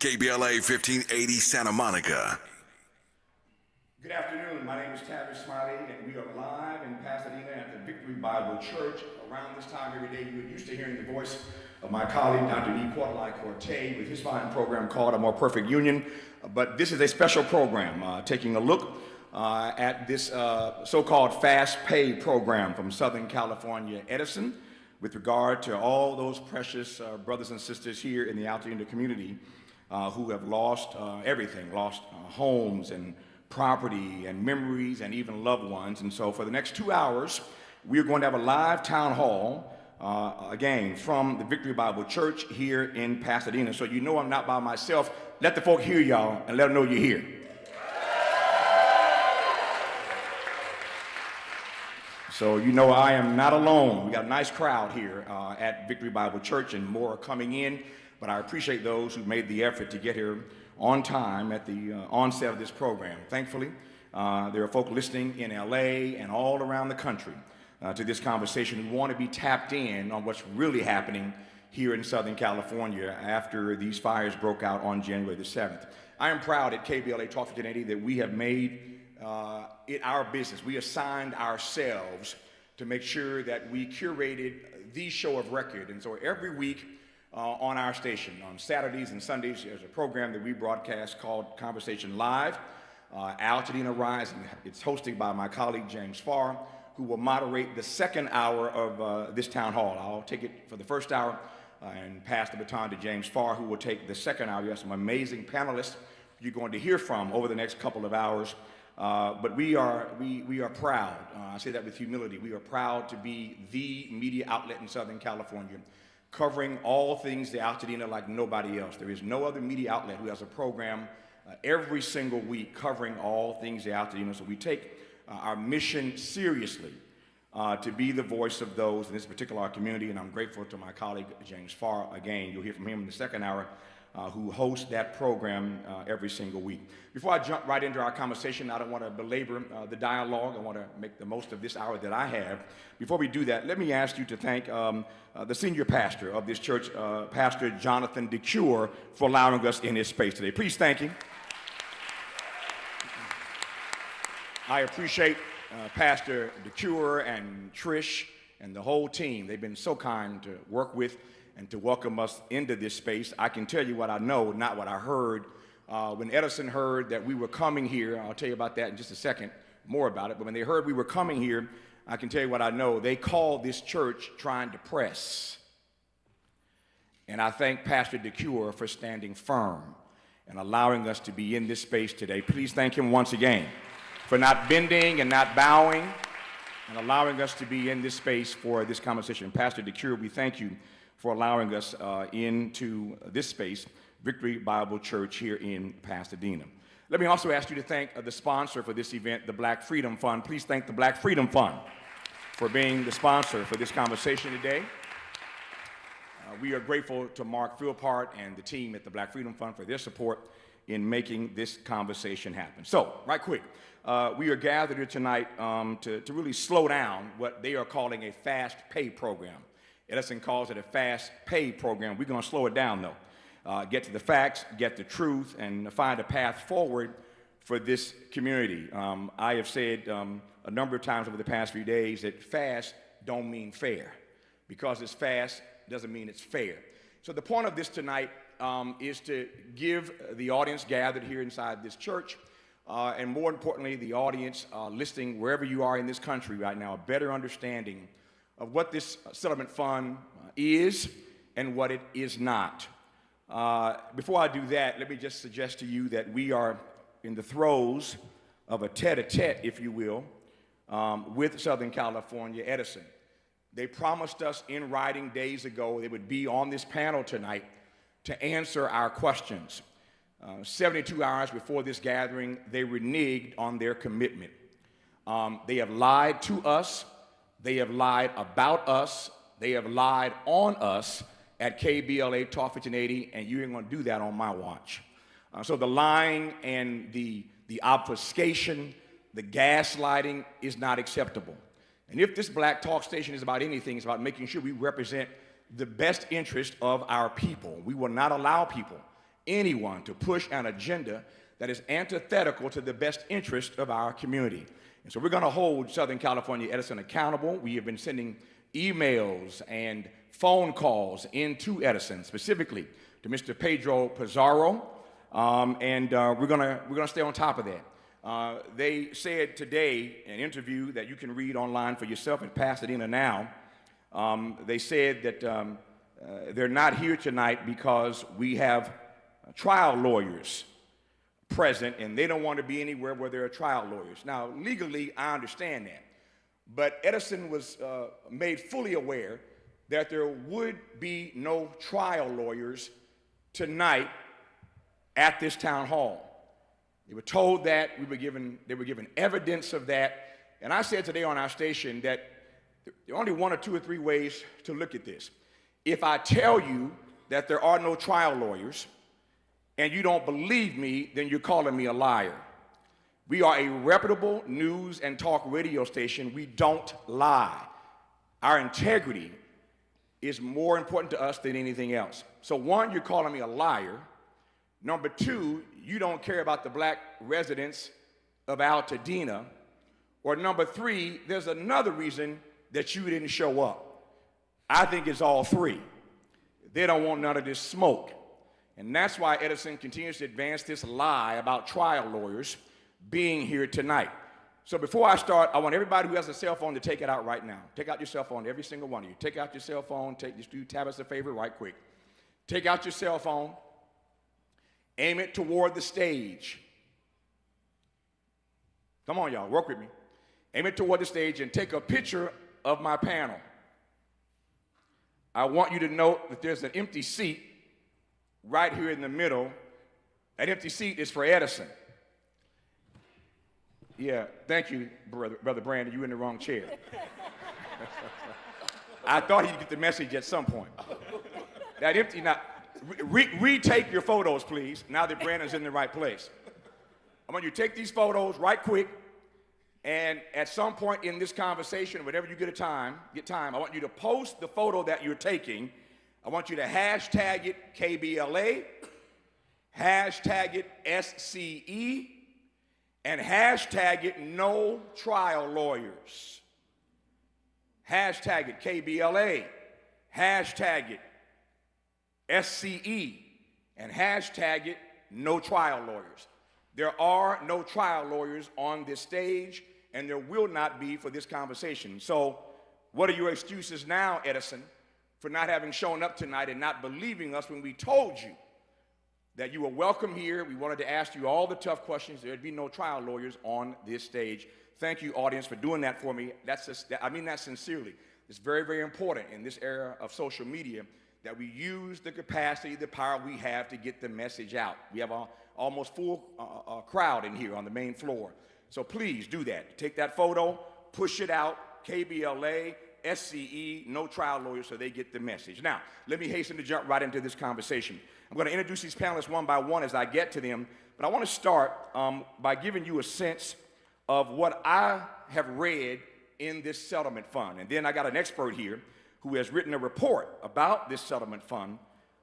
KBLA 1580 Santa Monica. Good afternoon. My name is Tavis Smiley, and we are live in Pasadena at the Victory Bible Church. Around this time every day, you're used to hearing the voice of my colleague, Dr. E. Corte, with his fine program called A More Perfect Union. But this is a special program, taking a look at this so-called fast pay program from Southern California Edison with regard to all those precious brothers and sisters here in the Altadena community who have lost everything, lost homes and property and memories and even loved ones. And so for the next 2 hours, we're going to have a live town hall, again, from the Victory Bible Church here in Pasadena. So you know I'm not by myself. Let the folk hear y'all and let them know you're here. So you know I am not alone. We got a nice crowd here at Victory Bible Church, and more are coming in. But I appreciate those who made the effort to get here on time at the onset of this program. Thankfully, there are folk listening in LA and all around the country to this conversation who want to be tapped in on what's really happening here in Southern California after these fires broke out on January the 7th. I am proud at KBLA Talk 1580 that we have made it our business. We assigned ourselves to make sure that we curated the show of record. And so every week, on our station. On Saturdays and Sundays, there's a program that we broadcast called Conversation Live, Altadena Rising. It's hosted by my colleague James Farr, who will moderate the second hour of this town hall. I'll take it for the first hour and pass the baton to James Farr, who will take the second hour. You have some amazing panelists you're going to hear from over the next couple of hours. But we are proud, I say that with humility, we are proud to be the media outlet in Southern California, covering all things the Altadena like nobody else. There is no other media outlet who has a program every single week covering all things the Altadena. So we take our mission seriously to be the voice of those in this particular community, and I'm grateful to my colleague James Farr. Again, you'll hear from him in the second hour, who hosts that program every single week. Before I jump right into our conversation, I don't want to belabor the dialogue. I want to make the most of this hour that I have. Before we do that, let me ask you to thank the senior pastor of this church, Pastor Jonathan DeCure, for allowing us in his space today. Please thank him. I appreciate Pastor DeCure and Trish and the whole team. They've been so kind to work with and to welcome us into this space. I can tell you what I know, not what I heard. When Edison heard that we were coming here, I'll tell you about that in just a second, more about it, but when they heard we were coming here, I can tell you what I know. They called this church trying to press. And I thank Pastor DeCure for standing firm and allowing us to be in this space today. Please thank him once again for not bending and not bowing and allowing us to be in this space for this conversation. Pastor DeCure, we thank you for allowing us into this space, Victory Bible Church here in Pasadena. Let me also ask you to thank the sponsor for this event, the Black Freedom Fund. Please thank the Black Freedom Fund for being the sponsor for this conversation today. We are grateful to Mark Philpart and the team at the Black Freedom Fund for their support in making this conversation happen. So, right quick, we are gathered here tonight to really slow down what they are calling a fast pay program. Edison calls it a fast pay program. We're going to slow it down, though. Get to the facts, get the truth, and find a path forward for this community. I have said a number of times over the past few days that fast don't mean fair. Because it's fast doesn't mean it's fair. So the point of this tonight is to give the audience gathered here inside this church, and more importantly, the audience listening wherever you are in this country right now, a better understanding of what this settlement fund is and what it is not. Before I do that, let me just suggest to you that we are in the throes of a tete-a-tete, if you will, with Southern California Edison. They promised us in writing days ago they would be on this panel tonight to answer our questions. 72 hours before this gathering, they reneged on their commitment. They have lied to us. They have lied about us. They have lied on us at KBLA Talk 1580, and you ain't going to do that on my watch. So the lying and the obfuscation, the gaslighting is not acceptable. And if this Black Talk station is about anything, it's about making sure we represent the best interest of our people. We will not allow people anyone to push an agenda that is antithetical to the best interest of our community. And so we're going to hold Southern California Edison accountable. We have been sending emails and phone calls into Edison, specifically to Mr. Pedro Pizarro, and we're gonna stay on top of that. They said today in an interview that you can read online for yourself in Pasadena Now. They said that they're not here tonight because we have trial lawyers present, and they don't want to be anywhere where there are trial lawyers. Now, legally, I understand that, but Edison was made fully aware that there would be no trial lawyers tonight at this town hall. They were told that, they were given evidence of that, and I said today on our station that there are only one or two or three ways to look at this. If I tell you that there are no trial lawyers and you don't believe me, then you're calling me a liar. We are a reputable news and talk radio station. We don't lie. Our integrity is more important to us than anything else. So one, you're calling me a liar. Number two, you don't care about the black residents of Altadena. Or number three, there's another reason that you didn't show up. I think it's all three. They don't want none of this smoke. And that's why Edison continues to advance this lie about trial lawyers being here tonight. So before I start, I want everybody who has a cell phone to take it out right now. Take out your cell phone, every single one of you. Take out your cell phone, just do Tabitha a favor right quick. Take out your cell phone, aim it toward the stage. Come on, y'all, work with me. Aim it toward the stage and take a picture of my panel. I want you to note that there's an empty seat right here in the middle. That empty seat is for Edison. Yeah, thank you, Brother Brandon. You in the wrong chair. I thought he'd get the message at some point. That empty, now, retake your photos, please, now that Brandon's in the right place. I want you to take these photos right quick, and at some point in this conversation, whenever you get time, I want you to post the photo that you're taking. I want you to hashtag it KBLA, hashtag it SCE, and hashtag it no trial lawyers. Hashtag it KBLA, hashtag it SCE, and hashtag it no trial lawyers. There are no trial lawyers on this stage, and there will not be for this conversation. So what are your excuses now, Edison, for not having shown up tonight and not believing us when we told you that you were welcome here? We wanted to ask you all the tough questions. There'd be no trial lawyers on this stage. Thank you, audience, for doing that for me. I mean that sincerely. It's very, very important in this era of social media that we use the capacity, the power we have to get the message out. We have a almost full crowd in here on the main floor. So please do that. Take that photo, push it out, KBLA, SCE, no trial lawyers, so they get the message. Now, let me hasten to jump right into this conversation. I'm going to introduce these panelists one by one as I get to them, but I want to start by giving you a sense of what I have read in this settlement fund. And then I got an expert here who has written a report about this settlement fund,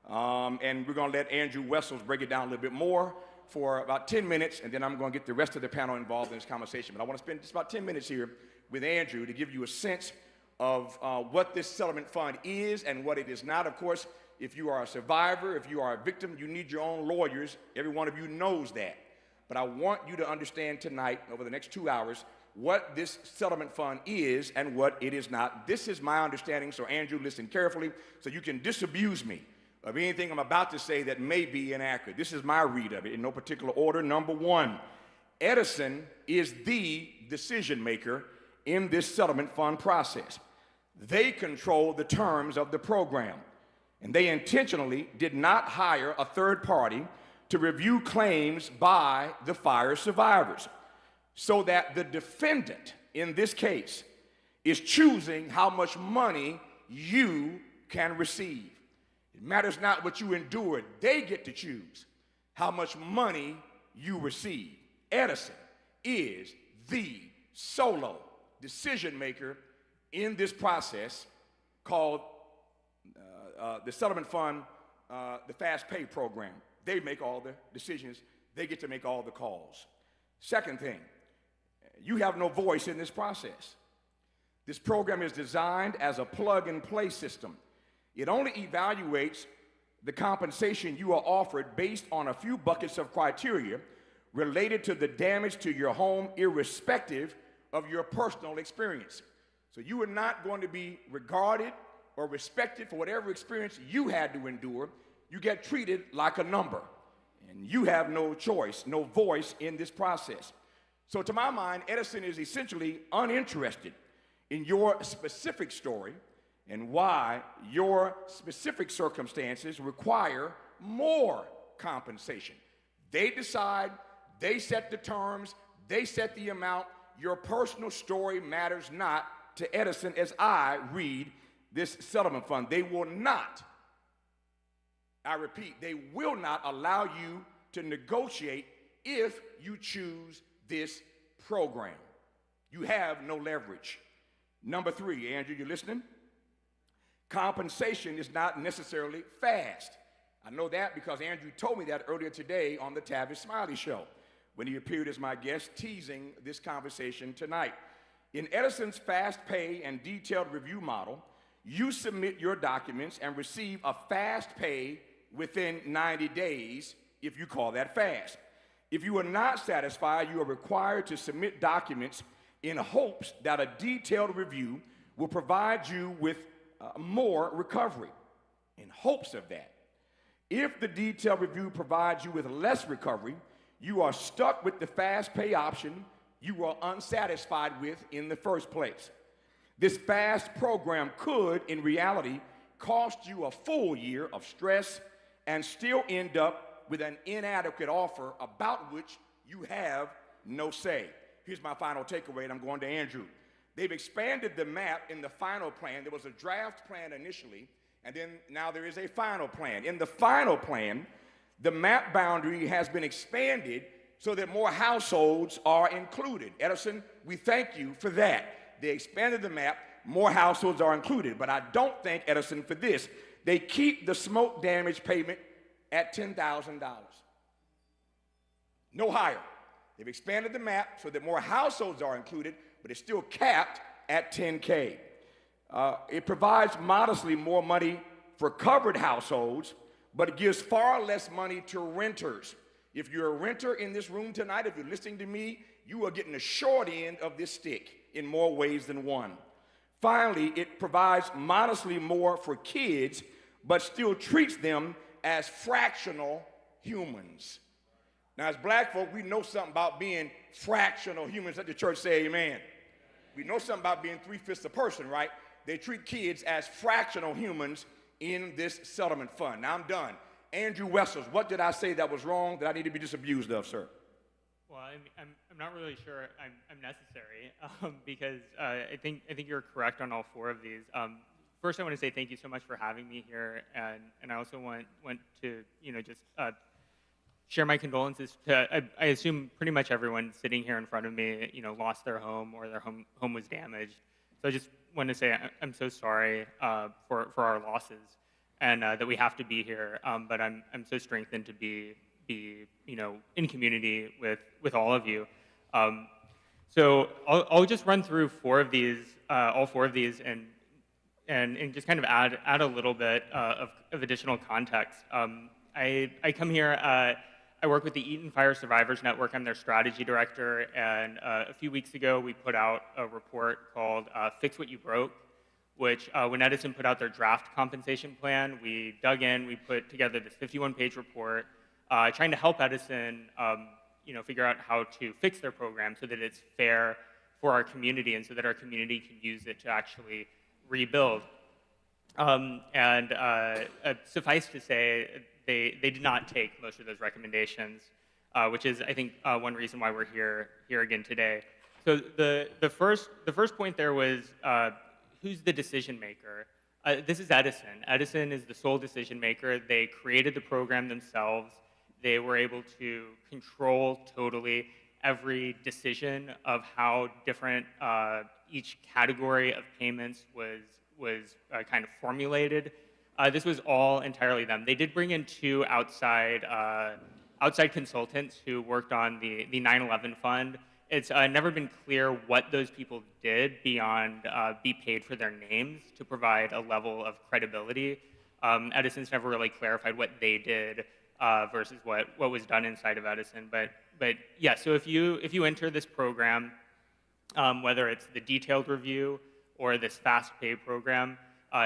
and we're going to let Andrew Wessels break it down a little bit more for about 10 minutes, and then I'm going to get the rest of the panel involved in this conversation. But I want to spend just about 10 minutes here with Andrew to give you a sense of what this settlement fund is and what it is not. Of course, if you are a survivor, if you are a victim, you need your own lawyers. Every one of you knows that. But I want you to understand tonight, over the next 2 hours, what this settlement fund is and what it is not. This is my understanding, so Andrew, listen carefully so you can disabuse me of anything I'm about to say that may be inaccurate. This is my read of it in no particular order. Number one, Edison is the decision maker in this settlement fund process. They control the terms of the program, and they intentionally did not hire a third party to review claims by the fire survivors, so that the defendant in this case is choosing how much money you can receive. It matters not what you endured. They get to choose how much money you receive. Edison is the solo decision maker in this process called the settlement fund, the fast pay program. They make all the decisions. They get to make all the calls. Second thing, you have no voice in this process. This program is designed as a plug-and-play system. It only evaluates the compensation you are offered based on a few buckets of criteria related to the damage to your home, irrespective of your personal experience. So you are not going to be regarded or respected for whatever experience you had to endure. You get treated like a number, and you have no choice, no voice in this process. So to my mind, Edison is essentially uninterested in your specific story and why your specific circumstances require more compensation. They decide, they set the terms, they set the amount. Your personal story matters not to Edison as I read this settlement fund. They will not, I repeat, they will not allow you to negotiate if you choose this program. You have no leverage. Number three, Andrew, you listening? Compensation is not necessarily fast. I know that because Andrew told me that earlier today on the Tavis Smiley Show when he appeared as my guest teasing this conversation tonight. In Edison's fast pay and detailed review model, you submit your documents and receive a fast pay within 90 days if you call that fast. If you are not satisfied, you are required to submit documents in hopes that a detailed review will provide you with more recovery, in hopes of that. If the detailed review provides you with less recovery, you are stuck with the fast pay option you were unsatisfied with in the first place. This fast program could, in reality, cost you a full year of stress and still end up with an inadequate offer about which you have no say. Here's my final takeaway, and I'm going to Andrew. They've expanded the map in the final plan. There was a draft plan initially, and then now there is a final plan. In the final plan, the map boundary has been expanded so that more households are included. Edison, we thank you for that. They expanded the map, more households are included. But I don't thank Edison for this. They keep the smoke damage payment at $10,000. No higher. They've expanded the map so that more households are included, but it's still capped at $10K. It provides modestly more money for covered households, but it gives far less money to renters. If you're a renter in this room tonight, if you're listening to me, you are getting the short end of this stick in more ways than one. Finally, it provides modestly more for kids, but still treats them as fractional humans. Now, as black folk, we know something about being fractional humans. Let the church say amen. We know something about being three-fifths a person, right? They treat kids as fractional humans in this settlement fund. Now, I'm done. Andrew Wessels, what did I say that was wrong that I need to be disabused of, sir? Well, I'm not really sure I'm necessary because I think you're correct on all four of these. First, I want to say thank you so much for having me here, and I also want to just share my condolences to I assume pretty much everyone sitting here in front of me lost their home or their home was damaged. So I just want to say I'm so sorry for our losses and that we have to be here. But I'm so strengthened to be in community with all of you. So I'll just run through all four of these, and just kind of add a little bit of additional context. I come here. I work with the Eaton Fire Survivors Network. I'm their strategy director, and a few weeks ago we put out a report called "Fix What You Broke," which when Edison put out their draft compensation plan, we dug in. We put together this 51-page report. Trying to help Edison, figure out how to fix their program so that it's fair for our community and so that our community can use it to actually rebuild. Suffice to say, they did not take most of those recommendations, which is, I think, one reason why we're here again today. So the first point there was who's the decision maker? This is Edison. Edison is the sole decision maker. They created the program themselves. They were able to control totally every decision of how different each category of payments was kind of formulated. This was all entirely them. They did bring in two outside consultants who worked on the 9/11 fund. It's never been clear what those people did beyond be paid for their names to provide a level of credibility. Edison's never really clarified what they did versus what was done inside of Edison. But yeah, so if you enter this program, whether it's the detailed review or this fast pay program,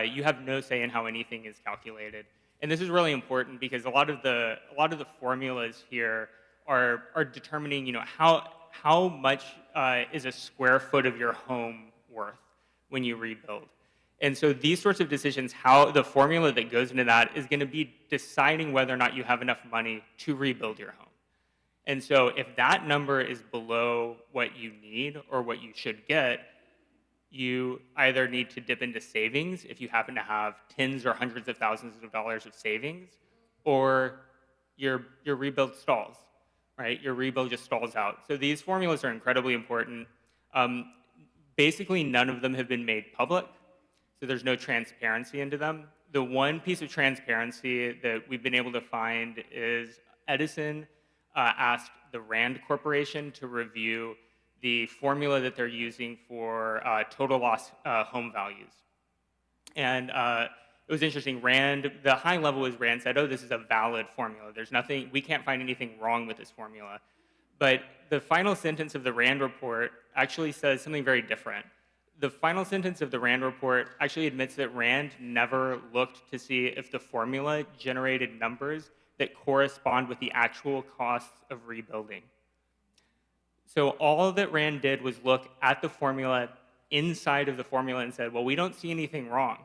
you have no say in how anything is calculated. And this is really important because a lot of the formulas here are determining, how much is a square foot of your home worth when you rebuild. And so these sorts of decisions, how the formula that goes into that is going to be deciding whether or not you have enough money to rebuild your home. And so if that number is below what you need or what you should get, you either need to dip into savings if you happen to have tens or hundreds of thousands of dollars of savings, or your rebuild stalls, right? Your rebuild just stalls out. So these formulas are incredibly important. Basically, none of them have been made public, so there's no transparency into them. The one piece of transparency that we've been able to find is Edison asked the Rand Corporation to review the formula that they're using for total loss home values. And it was interesting. Rand, the high level was Rand said, oh, this is a valid formula. There's nothing, we can't find anything wrong with this formula. But the final sentence of the Rand report actually says something very different. The final sentence of the Rand report actually admits that Rand never looked to see if the formula generated numbers that correspond with the actual costs of rebuilding. So all that Rand did was look at the formula inside of the formula and said, well, we don't see anything wrong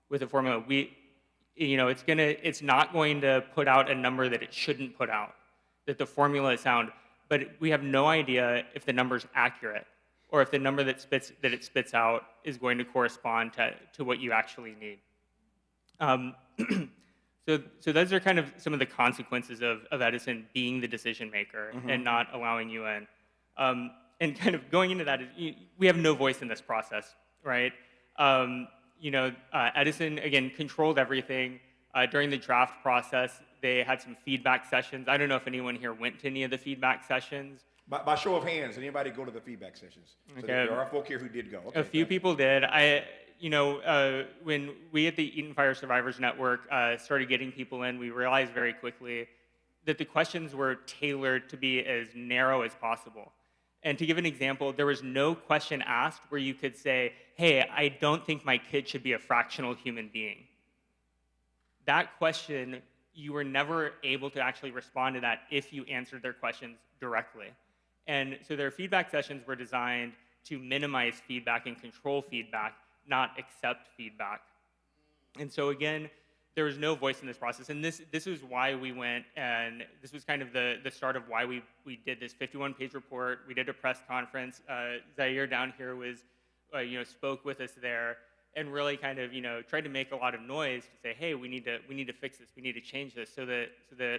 with the formula. It's not going to put out a number that it shouldn't put out, that the formula is sound, but we have no idea if the number's accurate or if the number that it spits out is going to correspond to what you actually need. So those are kind of some of the consequences of Edison being the decision maker and not allowing you in. And kind of going into that, we have no voice in this process, right? Edison, again, controlled everything. During the draft process, they had some feedback sessions. I don't know if anyone here went to any of the feedback sessions. By show of hands, anybody go to the feedback sessions? So Okay. there are folk here who did go. Okay, A few people did. When we at the Eaton Fire Survivors Network started getting people in, we realized very quickly that the questions were tailored to be as narrow as possible. And to give an example, there was no question asked where you could say, hey, I don't think my kid should be a fractional human being. That question, you were never able to actually respond to that if you answered their questions directly. And so their feedback sessions were designed to minimize feedback and control feedback, not accept feedback. And so again, there was no voice in this process. And this is why we went, and this was kind of the start of why we did this 51-page report. We did a press conference. Zaire down here was, spoke with us there and really kind of, tried to make a lot of noise to say, hey, we need to fix this. We need to change this so that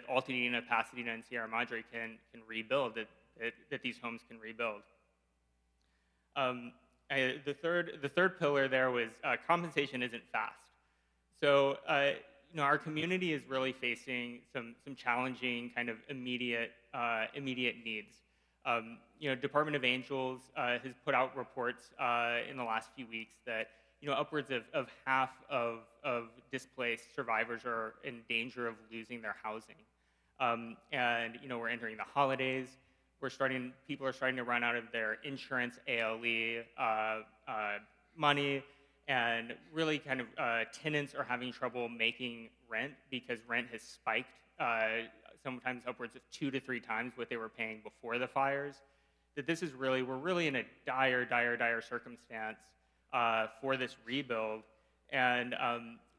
Altadena, Pasadena, and Sierra Madre can rebuild, that these homes can rebuild. The third pillar there was compensation isn't fast. So our community is really facing some challenging kind of immediate needs. Department of Angels has put out reports in the last few weeks that upwards of half of displaced survivors are in danger of losing their housing. And we're entering the holidays. People are starting to run out of their insurance, ALE money, and really kind of tenants are having trouble making rent because rent has spiked sometimes upwards of 2 to 3 times what they were paying before the fires. That we're really in a dire circumstance for this rebuild. And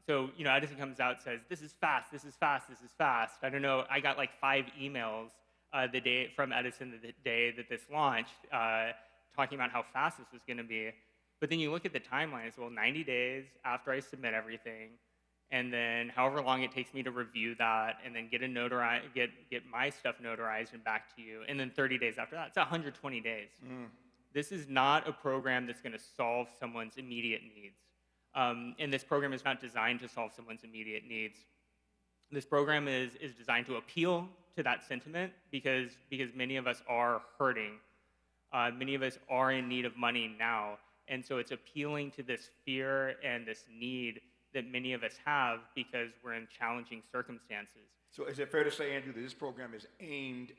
so Edison comes out and says, this is fast. I don't know, I got like 5 emails the day from Edison the day that this launched, talking about how fast this was going to be. But then you look at the timeline, it's 90 days after I submit everything, and then however long it takes me to review that, and then get my stuff notarized and back to you, and then 30 days after that. It's 120 days. This is not a program that's going to solve someone's immediate needs. And this program is not designed to solve someone's immediate needs. This program is designed to appeal to that sentiment because many of us are hurting. Many of us are in need of money now. And so it's appealing to this fear and this need that many of us have because we're in challenging circumstances. So is it fair to say, Andrew, that this program is aimed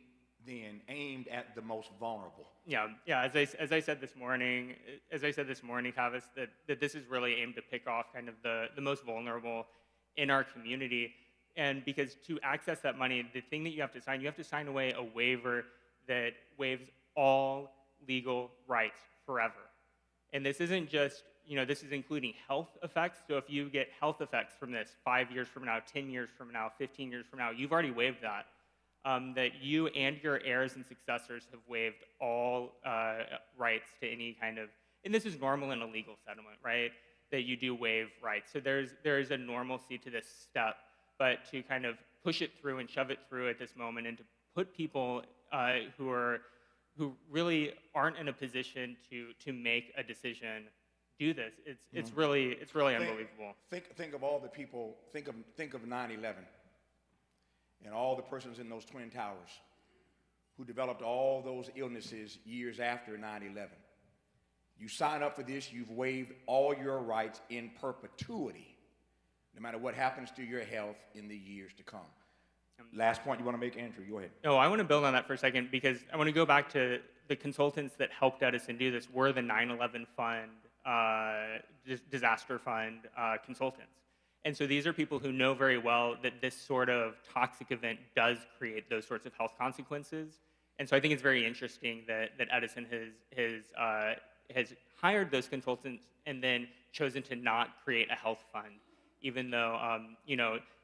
at the most vulnerable? Yeah. As I said this morning, Tavis, that this is really aimed to pick off kind of the most vulnerable in our community. And because to access that money, the thing that you have to sign away a waiver that waives all legal rights forever. And this isn't just, this is including health effects. So if you get health effects from this 5 years from now, 10 years from now, 15 years from now, you've already waived that. That you and your heirs and successors have waived all rights to any kind of, and this is normal in a legal settlement, right? That you do waive rights. So there's a normalcy to this step, but to kind of push it through and shove it through at this moment and to put people who really aren't in a position to make a decision do this, it's really unbelievable. Think of all the people, think of 9/11 and all the persons in those Twin Towers who developed all those illnesses years after 9/11. You sign up for this, you've waived all your rights in perpetuity, no matter what happens to your health in the years to come. Last point you want to make, Andrew, go ahead. No, I want to build on that for a second because I want to go back to the consultants that helped Edison do this were the 9/11 fund, disaster fund consultants. And so these are people who know very well that this sort of toxic event does create those sorts of health consequences. And so I think it's very interesting that Edison has hired those consultants and then chosen to not create a health fund, even though,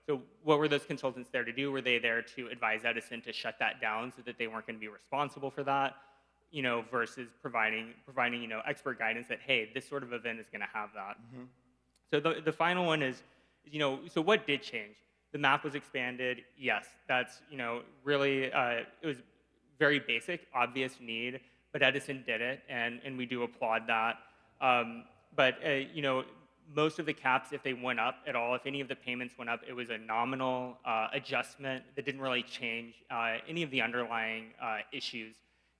so what were those consultants there to do? Were they there to advise Edison to shut that down so that they weren't going to be responsible for that, versus providing expert guidance that, hey, this sort of event is going to have that. Mm-hmm. So the final one is, so what did change? The map was expanded. Yes, that's, really, it was very basic, obvious need, but Edison did it, and we do applaud that. But most of the caps, if they went up at all, if any of the payments went up, it was a nominal adjustment that didn't really change any of the underlying issues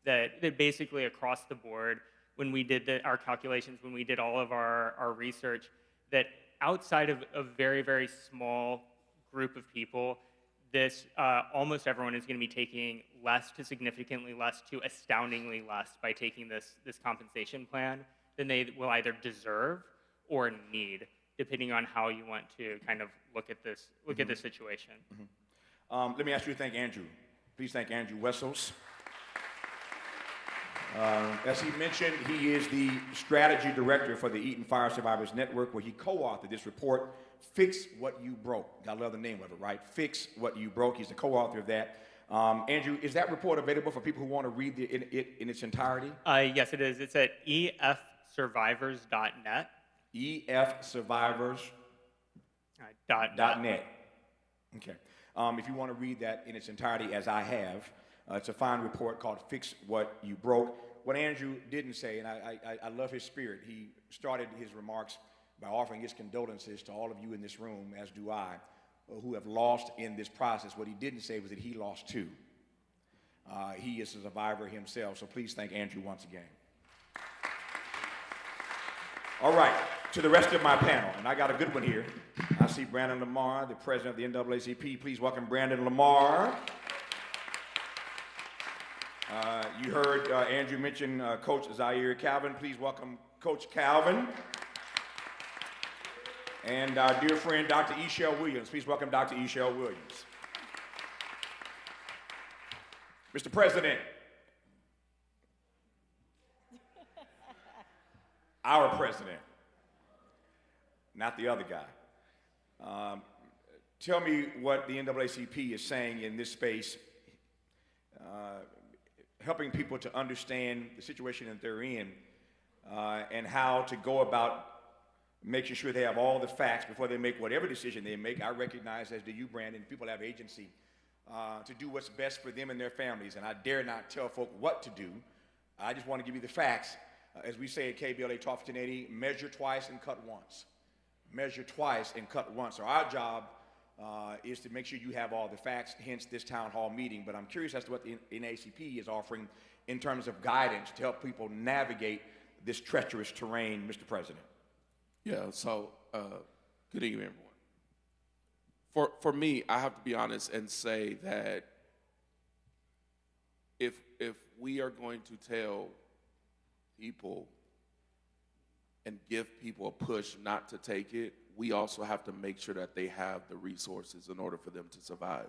that basically across the board, when we did our calculations, when we did all of our research, that outside of a very, very small group of people, this almost everyone is going to be taking less to significantly less to astoundingly less by taking this compensation plan than they will either deserve or need, depending on how you want to kind of look at this situation. Mm-hmm. Let me ask you to thank Andrew. Please thank Andrew Wessels. As he mentioned, he is the strategy director for the Eaton Fire Survivors Network, where he co-authored this report, Fix What You Broke. I love the name of it, right? Fix What You Broke. He's the co-author of that. Andrew, is that report available for people who want to read it in its entirety? Yes, it is. It's at efsurvivors.net. efsurvivors.net. Okay. If you want to read that in its entirety, as I have, it's a fine report called Fix What You Broke. What Andrew didn't say, and I love his spirit, he started his remarks by offering his condolences to all of you in this room, as do I, who have lost in this process. What he didn't say was that he lost too. He is a survivor himself, so please thank Andrew once again. All right, to the rest of my panel, and I got a good one here. I see Brandon Lamar, the president of the NAACP. Please welcome Brandon Lamar. You heard Andrew mention Coach Zaire Calvin. Please welcome Coach Calvin. And our dear friend, Dr. Eshell Williams. Please welcome Dr. Eshell Williams. Mr. President, our president, not the other guy. Tell me what the NAACP is saying in this space, helping people to understand the situation that they're in and how to go about making sure they have all the facts before they make whatever decision they make. I recognize, as do you, Brandon, people have agency to do what's best for them and their families, and I dare not tell folk what to do. I just want to give you the facts. As we say at KBLA Talk 1080, measure twice and cut once. measure twice and cut once. So our job is to make sure you have all the facts, hence this town hall meeting. But I'm curious as to what the NAACP is offering in terms of guidance to help people navigate this treacherous terrain, Mr. President. Yeah, so good evening, everyone. For me, I have to be honest and say that if we are going to tell people and give people a push not to take it, we also have to make sure that they have the resources in order for them to survive.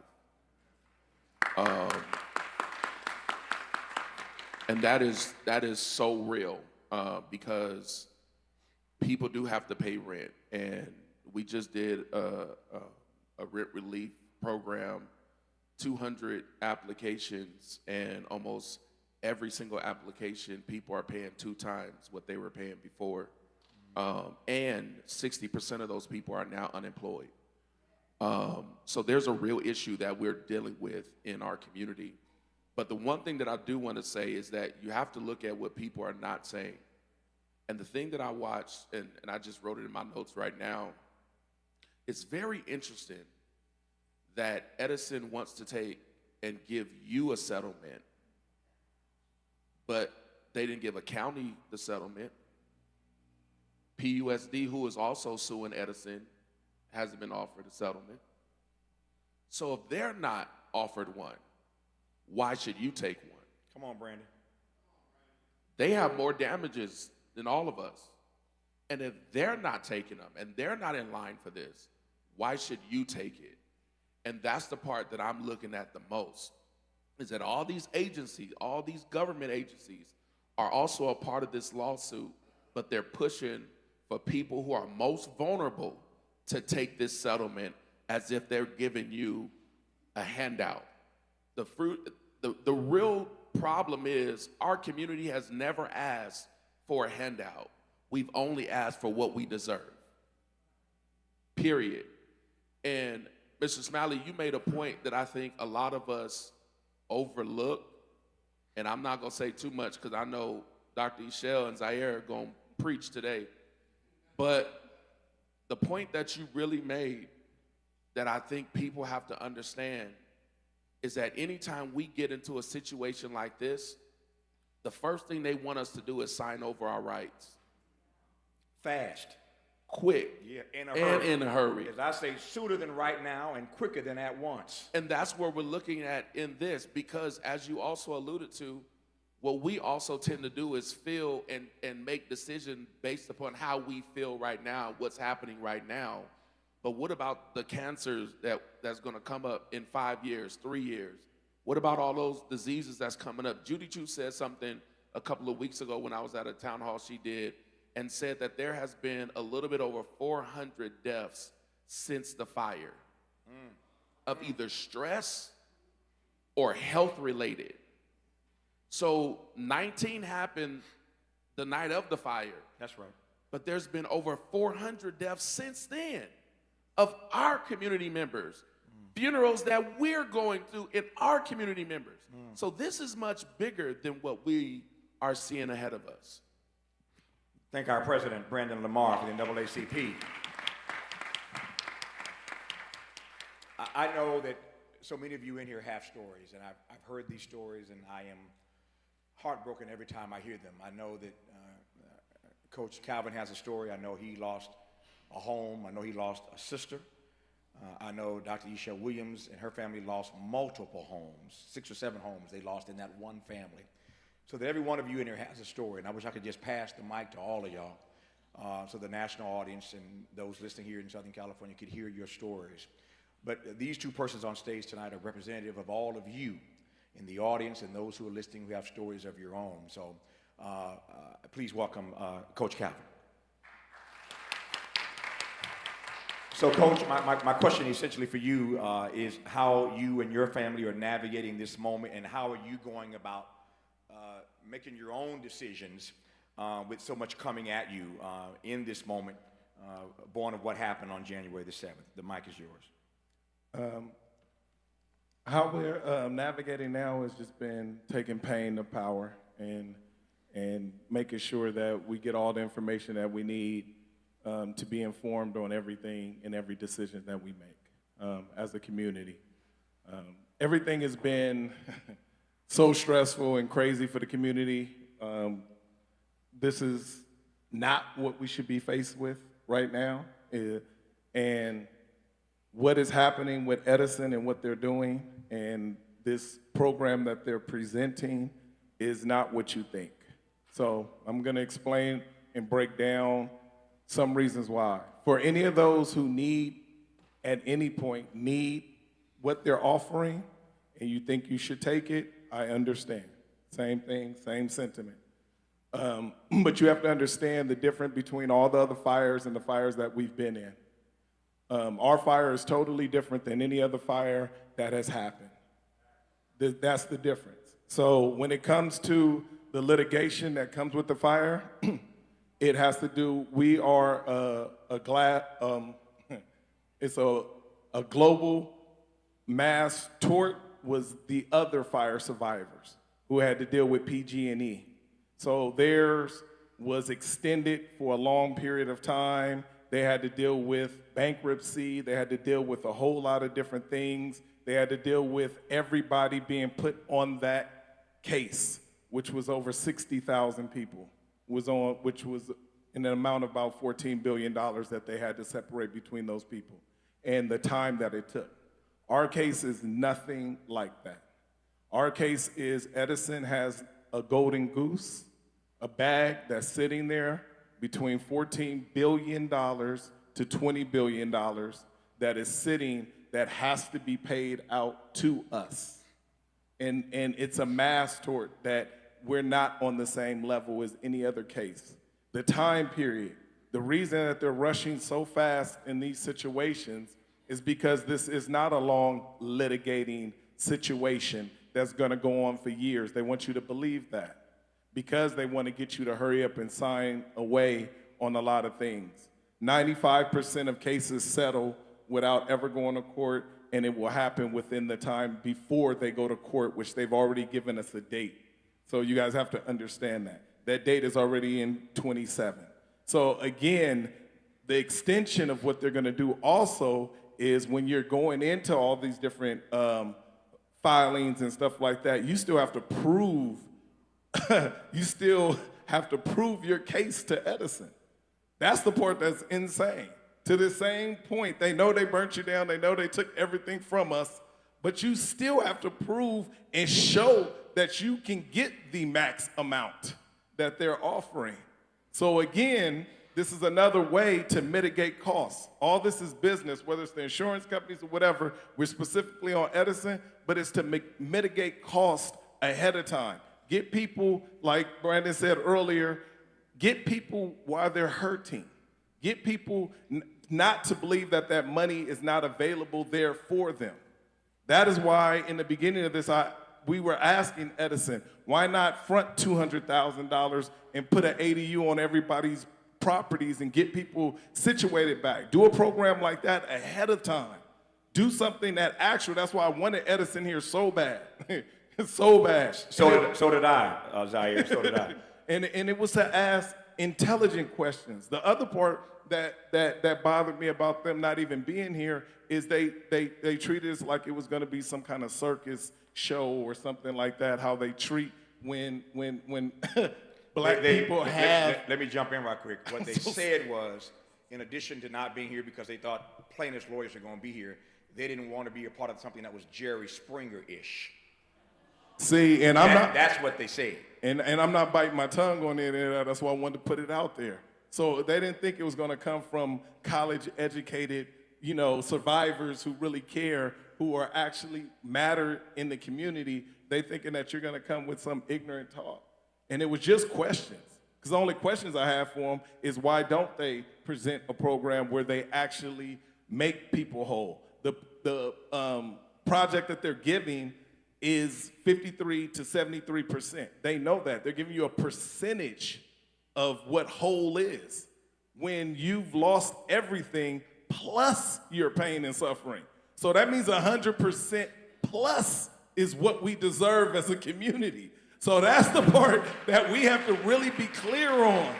And that is so real because people do have to pay rent, and we just did a rent relief program, 200 applications, and almost every single application, people are paying 2 times what they were paying before. And 60% of those people are now unemployed. So there's a real issue that we're dealing with in our community. But the one thing that I do want to say is that you have to look at what people are not saying. And the thing that I watched, and I just wrote it in my notes right now, it's very interesting that Edison wants to take and give you a settlement, but they didn't give a county the settlement. PUSD, who is also suing Edison, hasn't been offered a settlement. So if they're not offered one, why should you take one? Come on, Brandon. They have more damages than all of us. And if they're not taking them and they're not in line for this, why should you take it? And that's the part that I'm looking at the most, is that all these agencies, all these government agencies are also a part of this lawsuit, but they're pushing for people who are most vulnerable to take this settlement as if they're giving you a handout. The real problem is our community has never asked for a handout. We've only asked for what we deserve, period. And Mr. Smalley, you made a point that I think a lot of us overlook, and I'm not gonna say too much because I know Dr. Ishel and Zaire are gonna preach today, but the point that you really made that I think people have to understand is that anytime we get into a situation like this, the first thing they want us to do is sign over our rights. Fast. Quick. Yeah, in a hurry. And in a hurry. As I say, sooner than right now and quicker than at once. And that's where we're looking at in this, because as you also alluded to, what we also tend to do is feel and make decisions based upon how we feel right now, what's happening right now. But what about the cancers that's gonna come up in 5 years, 3 years? What about all those diseases that's coming up? Judy Chu said something a couple of weeks ago when I was at a town hall she did, and said that there has been a little bit over 400 deaths since the fire of either stress or health related. So 19 happened the night of the fire. That's right. But there's been over 400 deaths since then of our community members, funerals that we're going through in our community members. So this is much bigger than what we are seeing ahead of us. Thank our president, Brandon Lamar, for the NAACP. I know that so many of you in here have stories, and I've heard these stories, and I am heartbroken every time I hear them. I know that Coach Calvin has a story. I know he lost a home. I know he lost a sister. I know Dr. Isha Williams and her family lost multiple homes, 6 or 7 homes they lost in that one family. So that every one of you in here has a story, and I wish I could just pass the mic to all of y'all so the national audience and those listening here in Southern California could hear your stories. But these 2 persons on stage tonight are representative of all of you in the audience and those who are listening who have stories of your own. So please welcome Coach Calvin. So, Coach, my question essentially for you is how you and your family are navigating this moment, and how are you going about making your own decisions with so much coming at you in this moment, born of what happened on January the 7th. The mic is yours. How we're navigating now has just been taking pain to power and making sure that we get all the information that we need to be informed on everything and every decision that we make as a community. Everything has been so stressful and crazy for the community. This is not what we should be faced with right now. And what is happening with Edison and what they're doing and this program that they're presenting is not what you think. So I'm gonna explain and break down some reasons why. For any of those who at any point need what they're offering and you think you should take it, I understand. Same thing, same sentiment. But you have to understand the difference between all the other fires and the fires that we've been in. Our fire is totally different than any other fire that has happened. That's the difference. So when it comes to the litigation that comes with the fire, it has to do, we are it's a global mass tort was the other fire survivors who had to deal with PG&E. So theirs was extended for a long period of time. They had to deal with bankruptcy. They had to deal with a whole lot of different things. They had to deal with everybody being put on that case, which was over 60,000 people, which was in an amount of about $14 billion that they had to separate between those people and the time that it took. Our case is nothing like that. Our case is Edison has a golden goose, a bag that's sitting there between $14 billion to $20 billion that is sitting that has to be paid out to us. And it's a mass tort that we're not on the same level as any other case. The time period, the reason that they're rushing so fast in these situations is because this is not a long litigating situation that's gonna go on for years. They want you to believe that because they want to get you to hurry up and sign away on a lot of things. 95% of cases settle without ever going to court, and it will happen within the time before they go to court, which they've already given us a date. So you guys have to understand that. That date is already in 27. So again, the extension of what they're gonna do also is when you're going into all these different filings and stuff like that, you still have to prove your case to Edison. That's the part that's insane. To the same point, they know they burnt you down, they know they took everything from us, but you still have to prove and show that you can get the max amount that they're offering. So again, this is another way to mitigate costs. All this is business, whether it's the insurance companies or whatever. We're specifically on Edison, but it's to mitigate costs ahead of time. Get people, like Brandon said earlier, get people while they're hurting. Get people not to believe that that money is not available there for them. That is why in the beginning of this, we were asking Edison, why not front $200,000 and put an ADU on everybody's properties and get people situated back? Do a program like that ahead of time. Do something that actual, that's why I wanted Edison here so bad. So bad. So did I, Zaire, so did I. And it was to ask intelligent questions. The other part that bothered me about them not even being here is they treated us like it was gonna be some kind of circus show or something like that, how they treat when black people have... Let me jump in right quick. What they said was, in addition to not being here because they thought plaintiffs' lawyers are gonna be here, they didn't want to be a part of something that was Jerry Springer-ish. See, and I'm not... That's what they said. And I'm not biting my tongue on it, and that's why I wanted to put it out there. So they didn't think it was gonna come from college-educated, survivors who really care, who are actually matter in the community. They thinking that you're gonna come with some ignorant talk. And it was just questions. Because the only questions I have for them is why don't they present a program where they actually make people whole? The project that they're giving is 53 to 73%. They know that. They're giving you a percentage of what whole is when you've lost everything plus your pain and suffering. So that means 100% plus is what we deserve as a community. So that's the part that we have to really be clear on.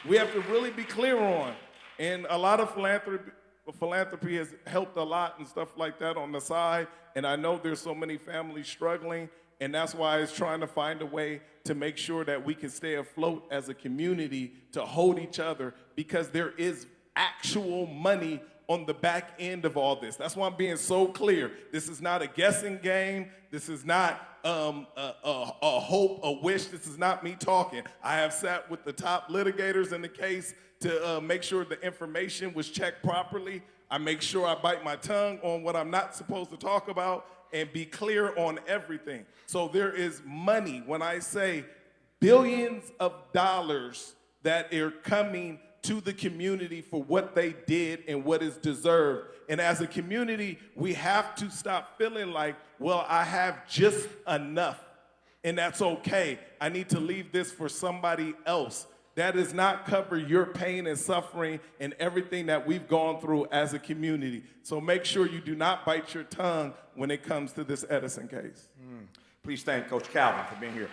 We have to really be clear on. And a lot of philanthropy has helped a lot and stuff like that on the side. And I know there's so many families struggling, and that's why it's trying to find a way to make sure that we can stay afloat as a community to hold each other, because there is actual money on the back end of all this. That's why I'm being so clear. This is not a guessing game. This is not a hope, a wish. This is not me talking. I have sat with the top litigators in the case to make sure the information was checked properly. I make sure I bite my tongue on what I'm not supposed to talk about and be clear on everything. So there is money, when I say billions of dollars that are coming to the community for what they did and what is deserved. And as a community, we have to stop feeling like, well, I have just enough, and that's okay. I need to leave this for somebody else. That does not cover your pain and suffering and everything that we've gone through as a community. So make sure you do not bite your tongue when it comes to this Edison case. Please thank Coach Calvin for being here.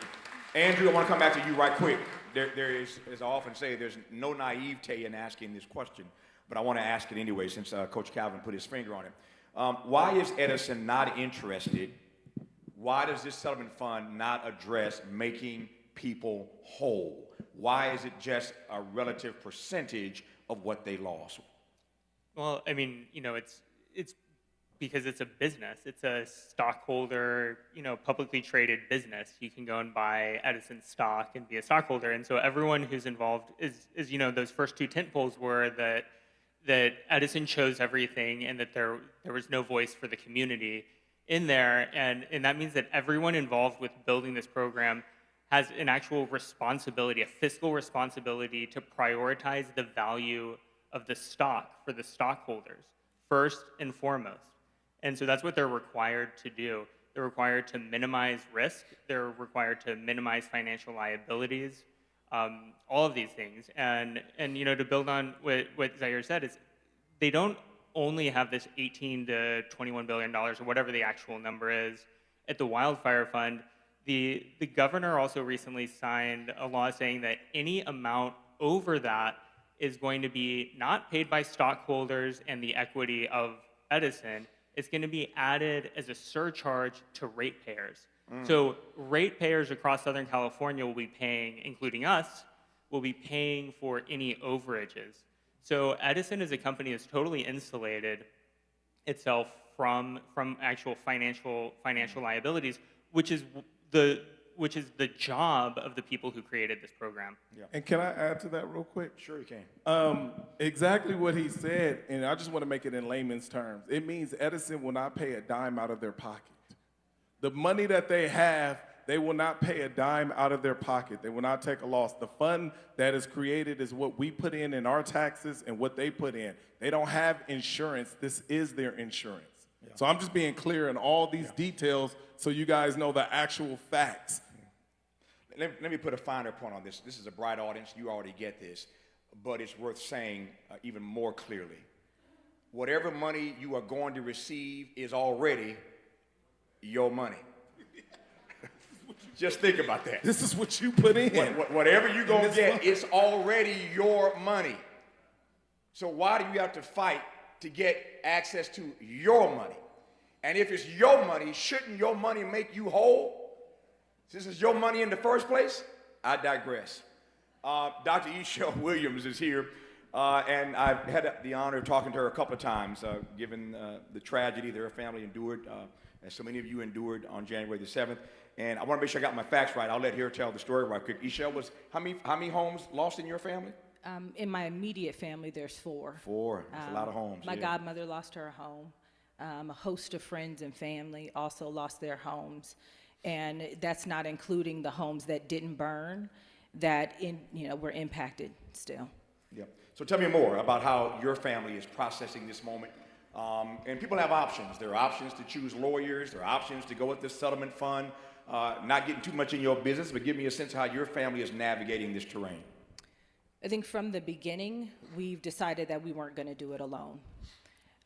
Andrew, I want to come back to you right quick. There is, as I often say, there's no naivete in asking this question, but I want to ask it anyway since Coach Calvin put his finger on it. Why is Edison not interested? Why does this settlement fund not address making people whole? Why is it just a relative percentage of what they lost? Well, I mean, you know, it's because it's a business. It's a stockholder, you know, publicly traded business. You can go and buy Edison stock and be a stockholder. And so everyone who's involved is you know, those first two tent poles were that Edison chose everything and that there was no voice for the community in there. And that means that everyone involved with building this program has an actual responsibility, a fiscal responsibility to prioritize the value of the stock for the stockholders, first and foremost. And so that's what they're required to do. They're required to minimize risk. They're required to minimize financial liabilities, all of these things. And you know, to build on what Zaire said, is they don't only have this $18 to $21 billion, or whatever the actual number is, at the Wildfire Fund. The governor also recently signed a law saying that any amount over that is going to be not paid by stockholders and the equity of Edison. It's going to be added as a surcharge to ratepayers. So ratepayers across Southern California will be paying, including us, will be paying for any overages. So Edison as a company is totally insulated itself from actual financial liabilities, which is the job of the people who created this program. Yeah. And can I add to that real quick? Sure you can. Exactly what he said, and I just want to make it in layman's terms. It means Edison will not pay a dime out of their pocket. The money that they have, they will not pay a dime out of their pocket. They will not take a loss. The fund that is created is what we put in our taxes and what they put in. They don't have insurance. This is their insurance. Yeah. So I'm just being clear in all these details so you guys know the actual facts. Let me put a finer point on this. This is a bright audience. You already get this. But it's worth saying even more clearly. Whatever money you are going to receive is already your money. Just think about that. This is what you put in. Whatever you're going to get, it's already your money. So why do you have to fight to get access to your money? And if it's your money, shouldn't your money make you whole? This is your money in the first place? I digress. Dr. Ishel Williams is here, and I've had the honor of talking to her a couple of times, given the tragedy that her family endured, as so many of you endured on January the 7th. And I want to make sure I got my facts right. I'll let her tell the story right quick. Ishel, how many homes lost in your family? In my immediate family, there's 4. 4. That's a lot of homes. My godmother lost her home. A host of friends and family also lost their homes. And that's not including the homes that didn't burn, that were impacted still. Yeah. So tell me more about how your family is processing this moment. And people have options. There are options to choose lawyers. There are options to go with the settlement fund. Not getting too much in your business, but give me a sense of how your family is navigating this terrain. I think from the beginning, we've decided that we weren't going to do it alone.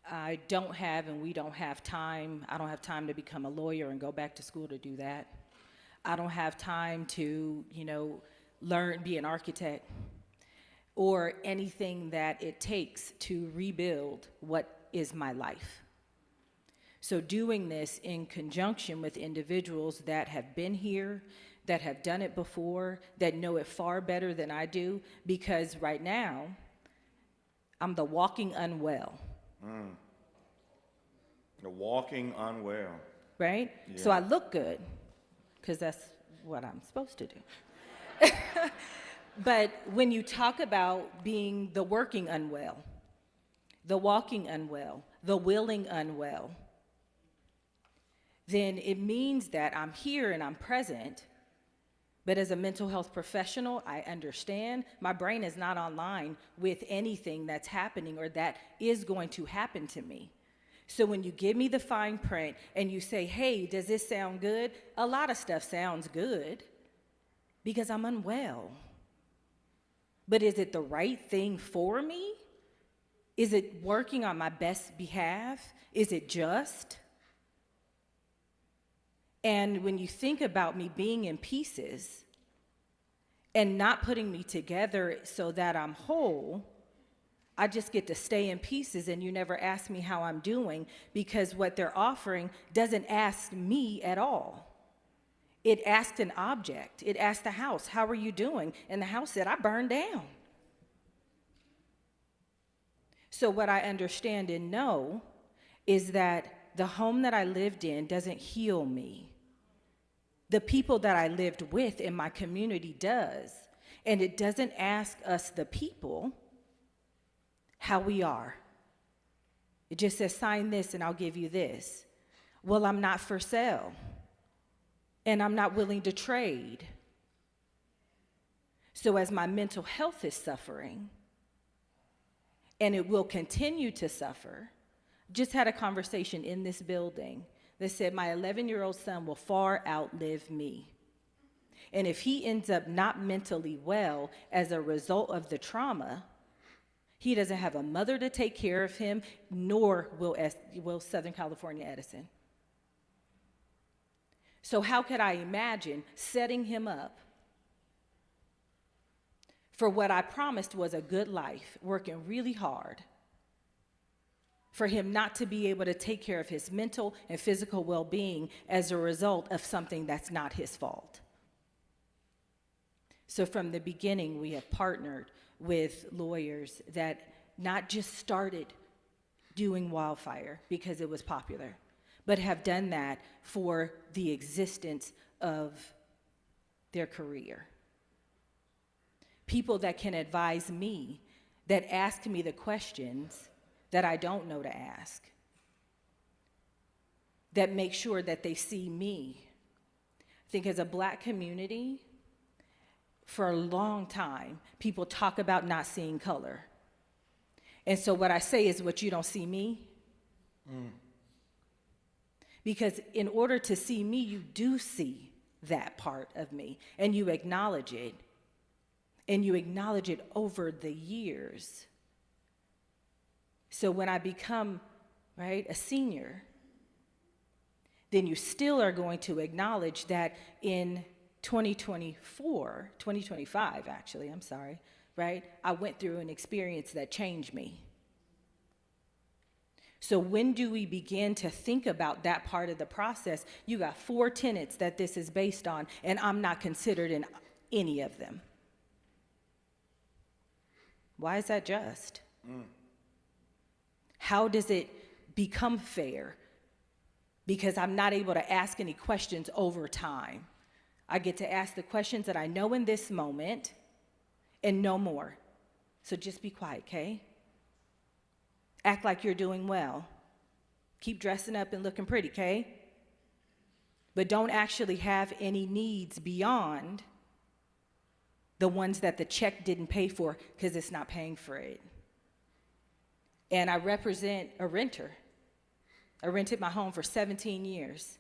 I don't have, and we don't have time. I don't have time to become a lawyer and go back to school to do that. I don't have time to, learn, be an architect, or anything that it takes to rebuild what is my life. So doing this in conjunction with individuals that have been here, that have done it before, that know it far better than I do, because right now, I'm the walking unwell. The walking unwell. Right? Yeah. So I look good, because that's what I'm supposed to do. But when you talk about being the working unwell, the walking unwell, the willing unwell, then it means that I'm here and I'm present, but as a mental health professional, I understand my brain is not online with anything that's happening or that is going to happen to me. So when you give me the fine print and you say, hey, does this sound good? A lot of stuff sounds good because I'm unwell. But is it the right thing for me? Is it working on my best behalf? Is it just? And when you think about me being in pieces and not putting me together so that I'm whole, I just get to stay in pieces and you never ask me how I'm doing, because what they're offering doesn't ask me at all. It asked an object. It asked the house, how are you doing? And the house said, I burned down. So what I understand and know is that the home that I lived in doesn't heal me. The people that I lived with in my community does. And it doesn't ask us, the people, how we are. It just says, sign this and I'll give you this. Well, I'm not for sale. And I'm not willing to trade. So as my mental health is suffering, and it will continue to suffer, just had a conversation in this building that said my 11-year-old son will far outlive me. And if he ends up not mentally well as a result of the trauma, he doesn't have a mother to take care of him, nor will Southern California Edison. So how could I imagine setting him up for what I promised was a good life, working really hard, for him not to be able to take care of his mental and physical well-being as a result of something that's not his fault? So from the beginning, we have partnered with lawyers that not just started doing Wildfire because it was popular, but have done that for the existence of their career. People that can advise me, that ask me the questions that I don't know to ask, that make sure that they see me. I think as a Black community, for a long time, people talk about not seeing color. And so what I say is, what, you don't see me? Because in order to see me, you do see that part of me, and you acknowledge it, and you acknowledge it over the years. So when I become, right, a senior, then you still are going to acknowledge that in 2025 actually, I'm sorry, right, I went through an experience that changed me. So when do we begin to think about that part of the process? You got 4 tenets that this is based on, and I'm not considered in any of them. Why is that just? How does it become fair? Because I'm not able to ask any questions over time. I get to ask the questions that I know in this moment and no more. So just be quiet, okay? Act like you're doing well. Keep dressing up and looking pretty, okay? But don't actually have any needs beyond the ones that the check didn't pay for, because it's not paying for it. And I represent a renter. I rented my home for 17 years,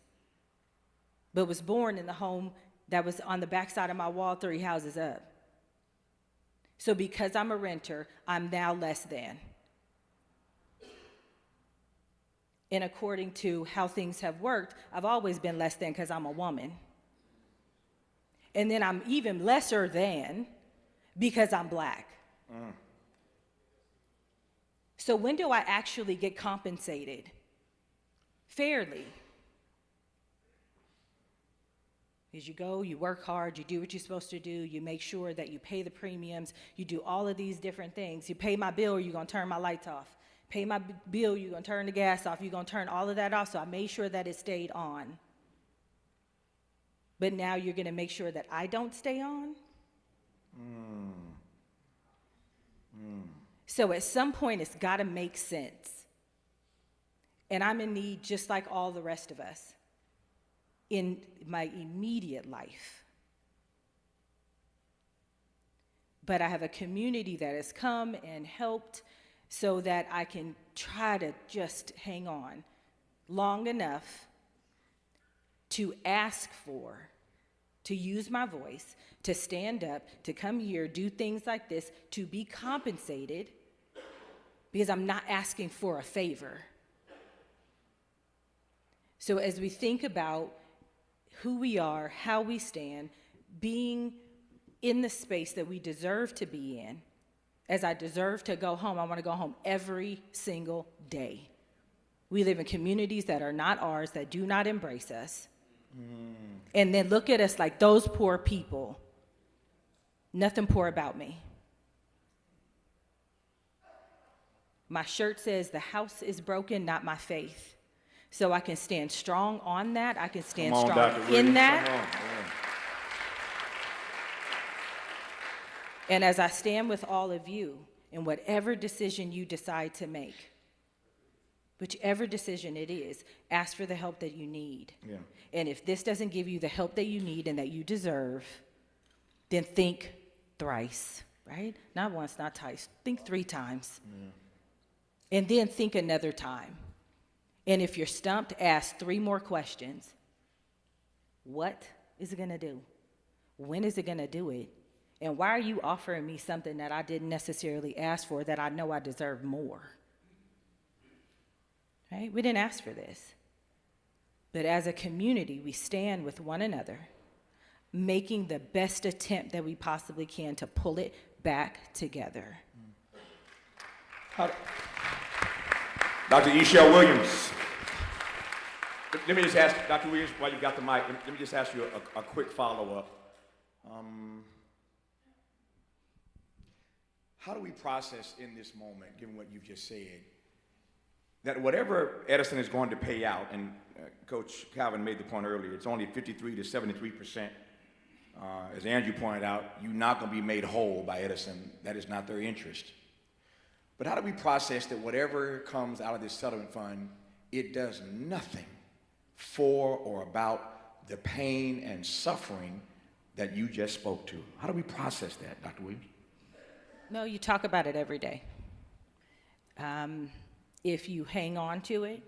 but was born in the home that was on the backside of my wall 3 houses up. So because I'm a renter, I'm now less than. And according to how things have worked, I've always been less than because I'm a woman. And then I'm even lesser than because I'm Black. So when do I actually get compensated fairly? Is you go, you work hard, you do what you're supposed to do, you make sure that you pay the premiums, you do all of these different things. You pay my bill, you're gonna turn my lights off. Pay my bill, you're gonna turn the gas off, you're gonna turn all of that off, so I made sure that it stayed on. But now you're gonna make sure that I don't stay on? So at some point, it's gotta make sense. And I'm in need, just like all the rest of us, in my immediate life. But I have a community that has come and helped so that I can try to just hang on long enough to ask for, to use my voice, to stand up, to come here, do things like this, to be compensated, because I'm not asking for a favor. So as we think about who we are, how we stand, being in the space that we deserve to be in, as I deserve to go home, I want to go home every single day. We live in communities that are not ours, that do not embrace us. And then look at us like those poor people. Nothing poor about me. My shirt says the house is broken, not my faith. So I can stand strong on that. I can stand strong in that. And as I stand with all of you in whatever decision you decide to make, whichever decision it is, ask for the help that you need. Yeah. And if this doesn't give you the help that you need and that you deserve, then think thrice, right? Not once, not twice. Think 3 times. Yeah. And then think another time. And if you're stumped, ask 3 more questions. What is it going to do? When is it going to do it? And why are you offering me something that I didn't necessarily ask for, that I know I deserve more? Right? We didn't ask for this. But as a community, we stand with one another, making the best attempt that we possibly can to pull it back together. Dr. Eshel Williams. Let me just ask, Dr. Williams, while you've got the mic, let me just ask you a quick follow-up. How do we process in this moment, given what you've just said, that whatever Edison is going to pay out, and Coach Calvin made the point earlier, it's only 53 to 73%. As Andrew pointed out, you're not going to be made whole by Edison. That is not their interest. But how do we process that whatever comes out of this settlement fund, it does nothing for or about the pain and suffering that you just spoke to? How do we process that, Dr. Williams? No, you talk about it every day. If you hang on to it,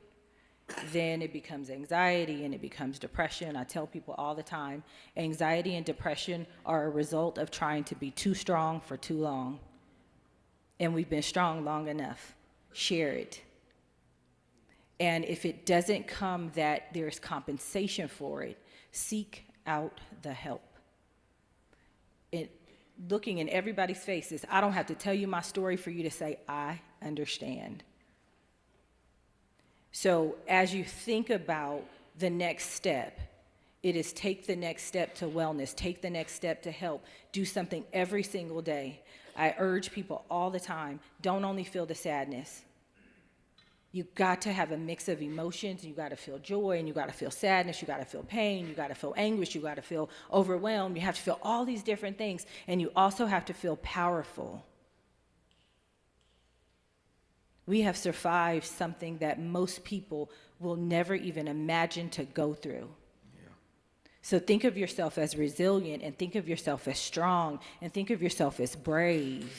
then it becomes anxiety and it becomes depression. I tell people all the time, anxiety and depression are a result of trying to be too strong for too long. And we've been strong long enough. Share it. And if it doesn't come that there's compensation for it, seek out the help. Looking in everybody's faces, I don't have to tell you my story for you to say, I understand. So as you think about the next step, it is take the next step to wellness, take the next step to help, do something every single day. I urge people all the time, don't only feel the sadness. You got to have a mix of emotions. You got to feel joy, and you got to feel sadness. You got to feel pain. You got to feel anguish. You got to feel overwhelmed. You have to feel all these different things, and you also have to feel powerful. We have survived something that most people will never even imagine to go through. Yeah. So think of yourself as resilient, and think of yourself as strong, and think of yourself as brave.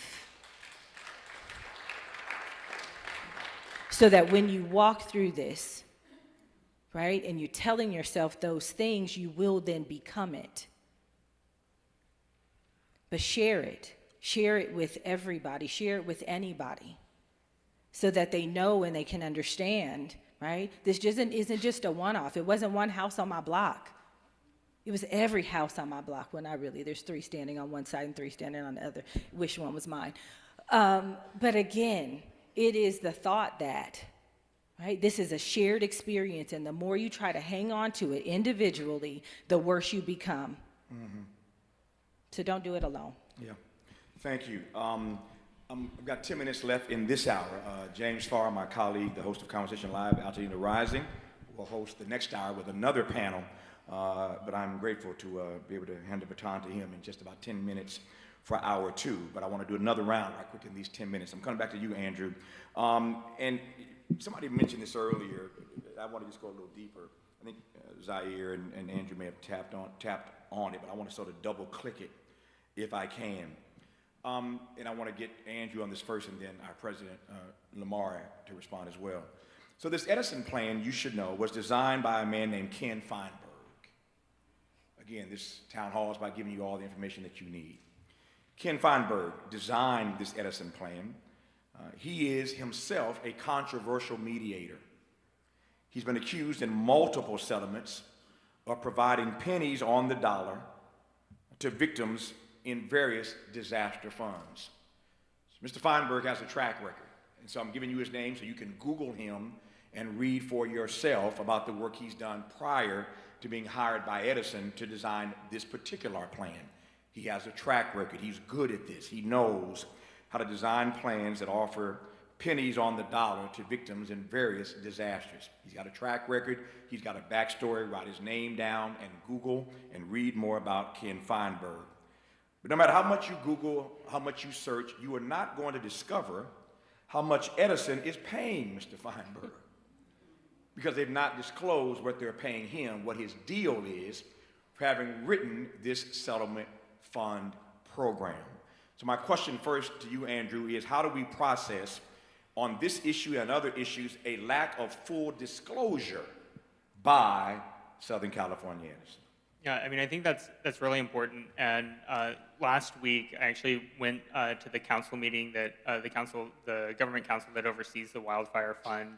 So that when you walk through this, right, and you're telling yourself those things, you will then become it. But share it. Share it with everybody. Share it with anybody. So that they know and they can understand, right? This isn't just a one-off. It wasn't one house on my block. It was every house on my block when there's 3 standing on one side and 3 standing on the other. Wish one was mine. But again, it is the thought that, right, this is a shared experience, and the more you try to hang on to it individually, the worse you become. So don't do it alone. Yeah, thank you. I've got 10 minutes left in this hour. James Farr, my colleague, the host of Conversation Live, Altadena Rising, will host the next hour with another panel, but I'm grateful to be able to hand the baton to him in just about 10 minutes for hour 2, but I want to do another round right quick in these 10 minutes. I'm coming back to you, Andrew. And somebody mentioned this earlier. I want to just go a little deeper. I think Zaire and Andrew may have tapped on it, but I want to sort of double click it if I can. And I want to get Andrew on this first, and then our president, Lamar, to respond as well. So this Edison plan, you should know, was designed by a man named Ken Feinberg. Again, this town hall is about giving you all the information that you need. Ken Feinberg designed this Edison plan. He is himself a controversial mediator. He's been accused in multiple settlements of providing pennies on the dollar to victims in various disaster funds. So Mr. Feinberg has a track record, and so I'm giving you his name so you can Google him and read for yourself about the work he's done prior to being hired by Edison to design this particular plan. He has a track record. He's good at this. He knows how to design plans that offer pennies on the dollar to victims in various disasters. He's got a track record. He's got a backstory. Write his name down and Google and read more about Ken Feinberg. But no matter how much you Google, how much you search, you are not going to discover how much Edison is paying Mr. Feinberg, because they've not disclosed what they're paying him, what his deal is for having written this settlement fund program. So my question first to you, Andrew, is how do we process on this issue and other issues a lack of full disclosure by Southern California Edison? Yeah, I mean, I think that's really important. And last week, I actually went to the council meeting that the government council that oversees the Wildfire Fund.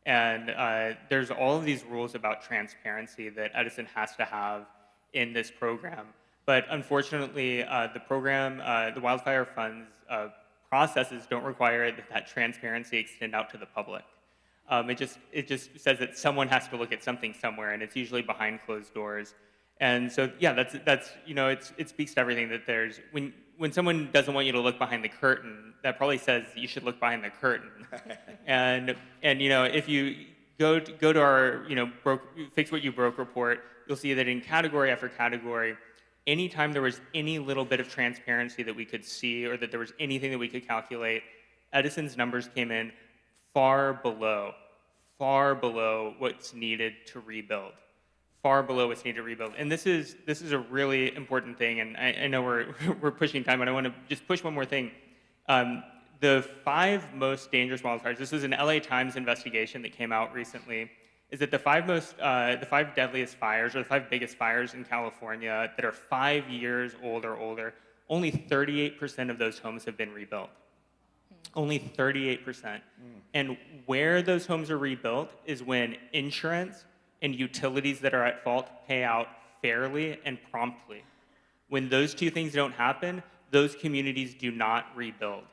And there's all of these rules about transparency that Edison has to have in this program. But unfortunately, the program, the Wildfire Fund's processes don't require that transparency extend out to the public. It just says that someone has to look at something somewhere, and it's usually behind closed doors. And so, yeah, that's you know, it speaks to everything that there's when someone doesn't want you to look behind the curtain, that probably says you should look behind the curtain. and you know, if you go to our Fix What You Broke report, you'll see that in category after category, anytime there was any little bit of transparency that we could see or that there was anything that we could calculate, Edison's numbers came in far below what's needed to rebuild. Far below what's needed to rebuild. And this is a really important thing, and I know we're pushing time, but I want to just push one more thing. The 5 most dangerous wildfires, this is an LA Times investigation that came out recently, is that the 5 deadliest fires, or the 5 biggest fires in California that are 5 years old or older, only 38% of those homes have been rebuilt. Only 38%. And where those homes are rebuilt is when insurance and utilities that are at fault pay out fairly and promptly. When those two things don't happen, those communities do not rebuild.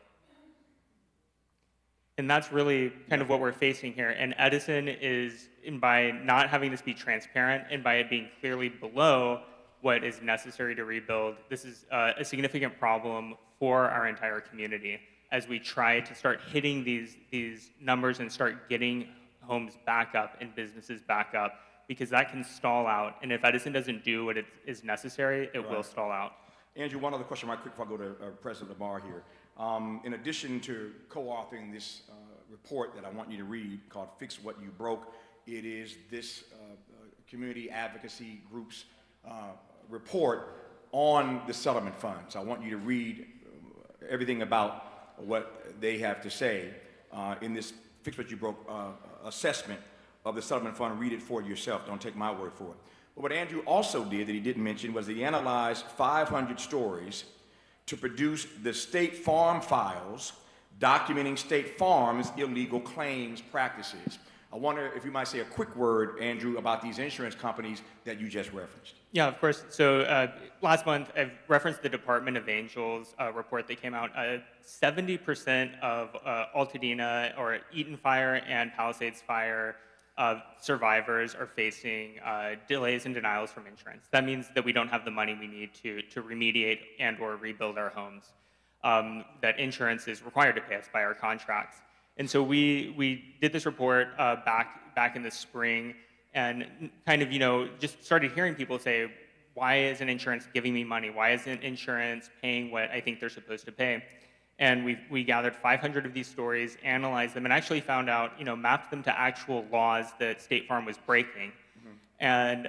And that's really kind of what we're facing here. And Edison is, by not having this be transparent and by it being clearly below what is necessary to rebuild, this is a significant problem for our entire community as we try to start hitting these numbers and start getting homes back up and businesses back up, because that can stall out. And if Edison doesn't do what is necessary, it will stall out. Andrew, one other question right quick before I go to President Lamar here. In addition to co-authoring this report that I want you to read called Fix What You Broke, it is this community advocacy group's report on the settlement fund. So I want you to read everything about what they have to say in this Fix What You Broke assessment of the settlement fund. Read it for yourself. Don't take my word for it. But what Andrew also did that he didn't mention was that he analyzed 500 stories to produce the State Farm files documenting State Farm's illegal claims practices. I wonder if you might say a quick word, Andrew, about these insurance companies that you just referenced. Yeah, of course. So last month, I've referenced the Department of Angels report that came out. 70% of Altadena or Eaton Fire and Palisades Fire survivors are facing delays and denials from insurance. That means that we don't have the money we need to remediate and or rebuild our homes. That insurance is required to pay us by our contracts. And so we did this report back in the spring, and kind of, just started hearing people say, why isn't insurance giving me money? Why isn't insurance paying what I think they're supposed to pay? And we gathered 500 of these stories, analyzed them, and actually found out, mapped them to actual laws that State Farm was breaking. And,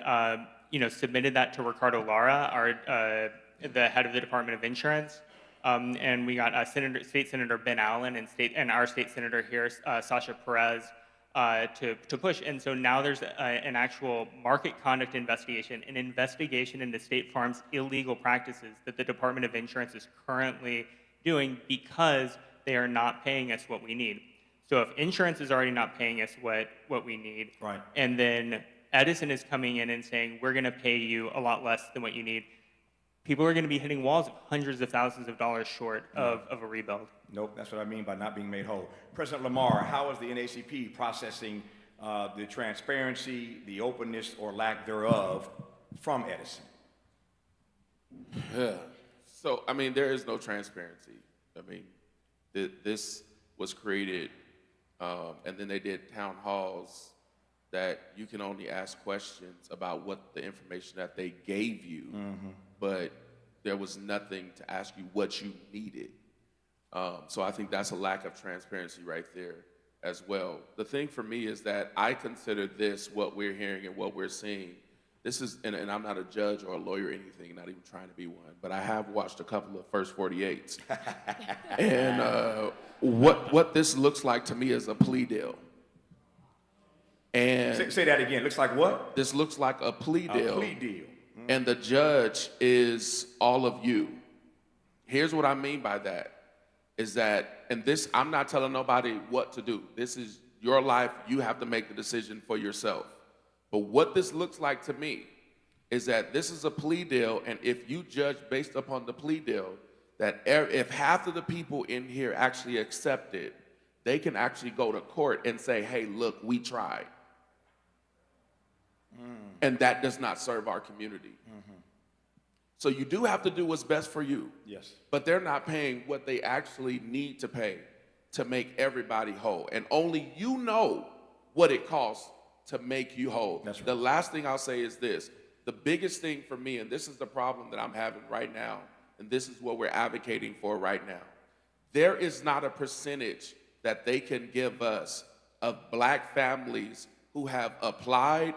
submitted that to Ricardo Lara, the head of the Department of Insurance. And we got State Senator Ben Allen and our state senator here, Sasha Perez, to push. And so now there's an actual market conduct investigation, an investigation into State Farm's illegal practices that the Department of Insurance is currently doing because they are not paying us what we need. So if insurance is already not paying us what we need, Right. and then Edison is coming in and saying, we're going to pay you a lot less than what you need, people are going to be hitting walls hundreds of thousands of dollars short of a rebuild. Nope, that's what I mean by not being made whole. President Lamar, how is the NACP processing the transparency, the openness, or lack thereof from Edison? Yeah. So, there is no transparency. This was created, and then they did town halls that you can only ask questions about what the information that they gave you, but there was nothing to ask you what you needed. So I think that's a lack of transparency right there as well. The thing for me is that I consider this, what we're hearing and what we're seeing, this is, and I'm not a judge or a lawyer or anything, not even trying to be one, but I have watched a couple of First 48s. And what this looks like to me is a plea deal. And Say that again. Looks like what? this looks like a plea deal. A plea deal. And the judge is all of you. Here's what I mean by that, is that, and this, I'm not telling nobody what to do. This is your life. You have to make the decision for yourself. But what this looks like to me is that this is a plea deal, and if you judge based upon the plea deal, that if half of the people in here actually accept it, they can actually go to court and say, hey, look, we tried. And that does not serve our community. So you do have to do what's best for you. Yes. But they're not paying what they actually need to pay to make everybody whole. And only you know what it costs to make you whole. That's right. The last thing I'll say is this. The biggest thing for me, and this is the problem that I'm having right now, and this is what we're advocating for right now, there is not a percentage that they can give us of black families who have applied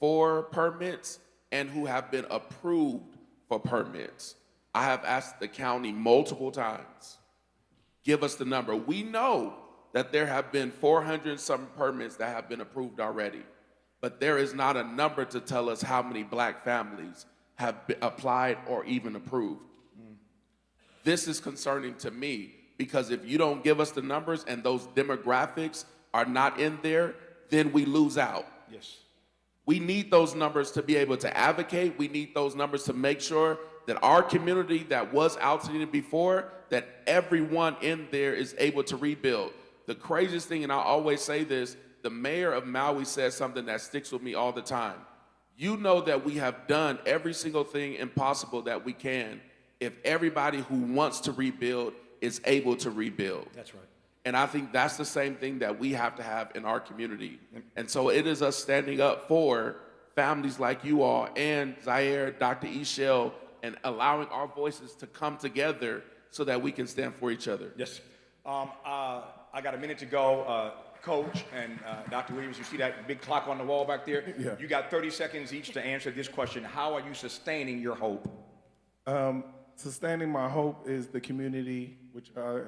for permits and who have been approved for permits. I have asked the county multiple times, give us the number. We know that there have been 400 some permits that have been approved already, but there is not a number to tell us how many black families have applied or even approved. This is concerning to me because if you don't give us the numbers and those demographics are not in there, then we lose out. Yes. We need those numbers to be able to advocate. We need those numbers to make sure that our community that was Altadena before, that everyone in there is able to rebuild. The craziest thing, and I always say this, the mayor of Maui says something that sticks with me all the time. You know that we have done every single thing impossible that we can if everybody who wants to rebuild is able to rebuild. That's right. And I think that's the same thing that we have to have in our community. And so it is us standing up for families like you all and Zaire, Dr. Ishel, and allowing our voices to come together so that we can stand for each other. Yes. I got a minute to go. Coach and Dr. Williams, you see that big clock on the wall back there? Yeah. You got 30 seconds each to answer this question. How are you sustaining your hope? Sustaining my hope is the community which I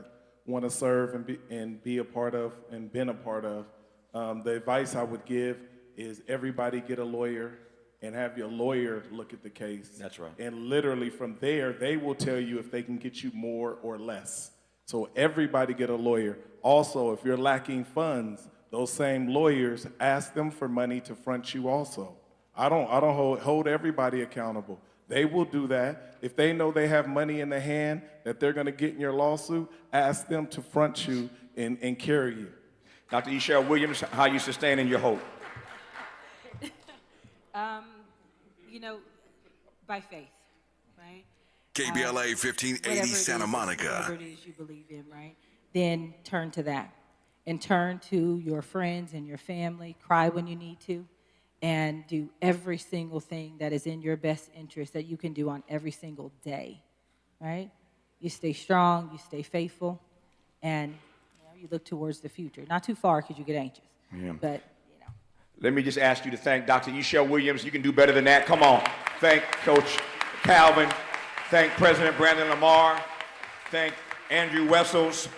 want to serve and be a part of and been a part of. The advice I would give is everybody get a lawyer and have your lawyer look at the case. That's right. And literally from there, they will tell you if they can get you more or less. So everybody get a lawyer. Also, if you're lacking funds, those same lawyers, ask them for money to front you also. I don't hold everybody accountable. They will do that. If they know they have money in their hand that they're going to get in your lawsuit, ask them to front you and carry you. Dr. Ishel Williams, how are you sustaining your hope? You know, by faith, right? KBLA 1580 Santa Monica. Whatever it is you believe in, right? Then turn to that. And turn to your friends and your family. Cry when you need to. And do every single thing that is in your best interest that you can do on every single day, right? You stay strong, you stay faithful, and you look towards the future. Not too far because you get anxious, but Let me just ask you to thank Dr. Ishel Williams. You can do better than that. Come on. Thank Coach Calvin. Thank President Brandon Lamar. Thank Andrew Wessels.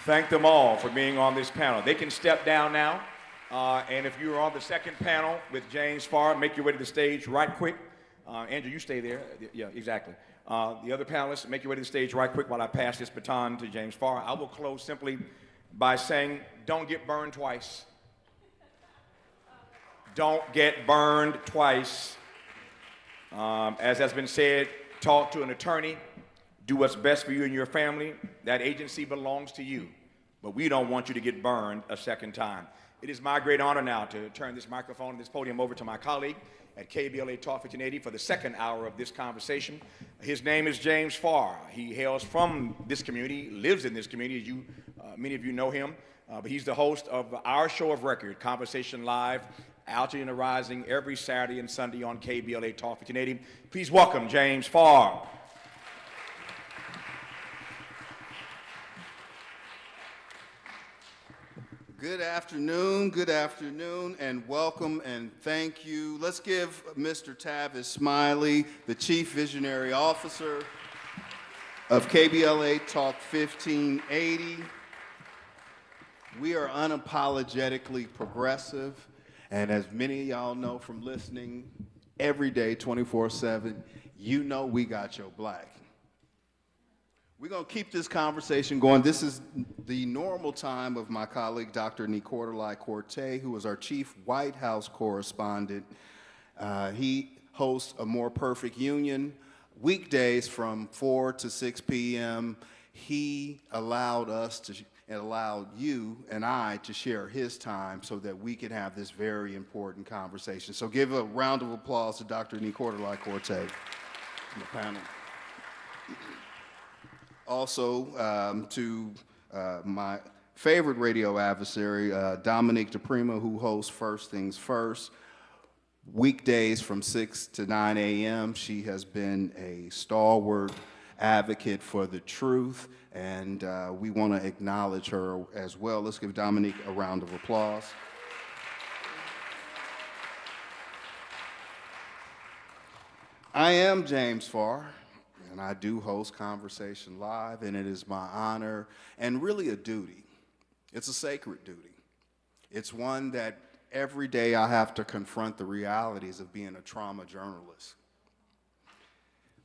Thank them all for being on this panel. They can step down now. And if you're on the second panel with James Farr, make your way to the stage right quick. Andrew, you stay there. Yeah, exactly. The other panelists, make your way to the stage right quick while I pass this baton to James Farr. I will close simply by saying, don't get burned twice. Don't get burned twice. As has been said, talk to an attorney. Do what's best for you and your family. That agency belongs to you. But we don't want you to get burned a second time. It is my great honor now to turn this microphone and this podium over to my colleague at KBLA Talk 1580 for the second hour of this conversation. His name is James Farr. He hails from this community, lives in this community, as you, many of you know him. But he's the host of our show of record, Conversation Live, Altadena Rising, every Saturday and Sunday on KBLA Talk 1580. Please welcome James Farr. Good afternoon, and welcome and thank you. Let's give Mr. Tavis Smiley, the Chief Visionary Officer of KBLA Talk 1580. We are unapologetically progressive, and as many of y'all know from listening every day, 24/7, you know we got your black. We're going to keep this conversation going. This is the normal time of my colleague, Dr. Nicordelai Corte, who is our chief White House correspondent. He hosts A More Perfect Union weekdays from 4 to 6 p.m. He allowed us to, and allowed you and I to share his time so that we could have this very important conversation. So give a round of applause to Dr. Nicordelai Corte and the panel. Also, to my favorite radio adversary, Dominique DePrima, who hosts First Things First. Weekdays from 6 to 9 a.m. She has been a stalwart advocate for the truth, and we want to acknowledge her as well. Let's give Dominique a round of applause. I am James Farr, and I do host Conversation Live, and it is my honor and really a duty. It's a sacred duty. It's one that every day I have to confront the realities of being a trauma journalist.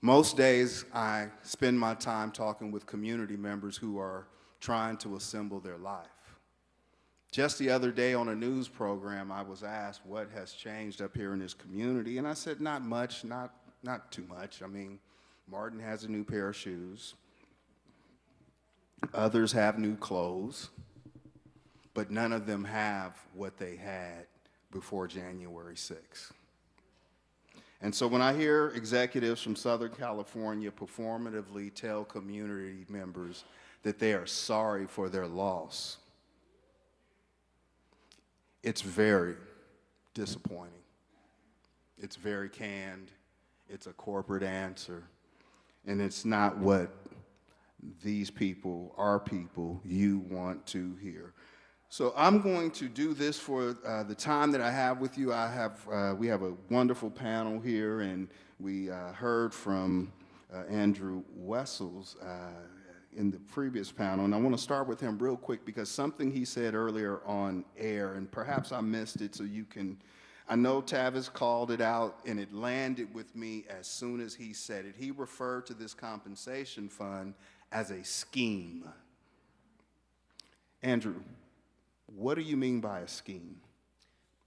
Most days I spend my time talking with community members who are trying to assemble their life. Just the other day on a news program, I was asked what has changed up here in this community, and I said not much, not too much. I mean, Martin has a new pair of shoes. Others have new clothes, but none of them have what they had before January 6th. And so when I hear executives from Southern California performatively tell community members that they are sorry for their loss, it's very disappointing. It's very canned. It's a corporate answer. And it's not what these people, our people, you want to hear. So I'm going to do this for the time that I have with you. We have a wonderful panel here, and we heard from Andrew Wessels in the previous panel. And I want to start with him real quick because something he said earlier on air, and perhaps I missed it so you can, I know Tavis called it out, and it landed with me as soon as he said it. He referred to this compensation fund as a scheme. Andrew, what do you mean by a scheme?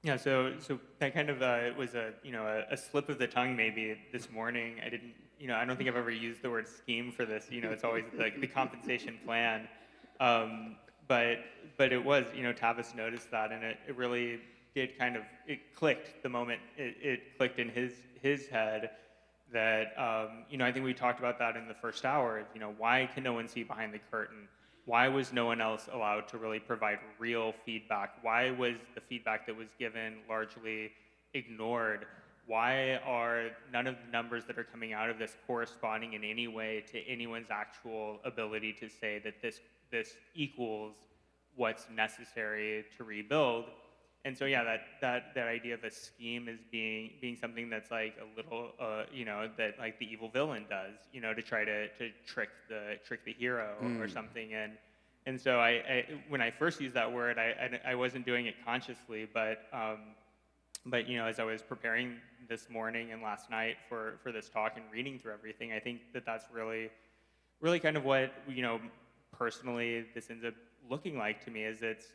Yeah, so that kind of was a slip of the tongue maybe this morning. I didn't, I don't think I've ever used the word scheme for this. It's always the compensation plan. But it was, Tavis noticed that, and it really did kind of, it clicked the moment it clicked in his head that, I think we talked about that in the first hour. Why can no one see behind the curtain? Why was no one else allowed to really provide real feedback? Why was the feedback that was given largely ignored? Why are none of the numbers that are coming out of this corresponding in any way to anyone's actual ability to say that this equals what's necessary to rebuild? And so, yeah, that idea of a scheme as being something that's like a little, that like the evil villain does, to try to trick the hero or something. And so I when I first used that word, I wasn't doing it consciously, but as I was preparing this morning and last night for this talk and reading through everything, I think that's really kind of what personally this ends up looking like to me. Is it's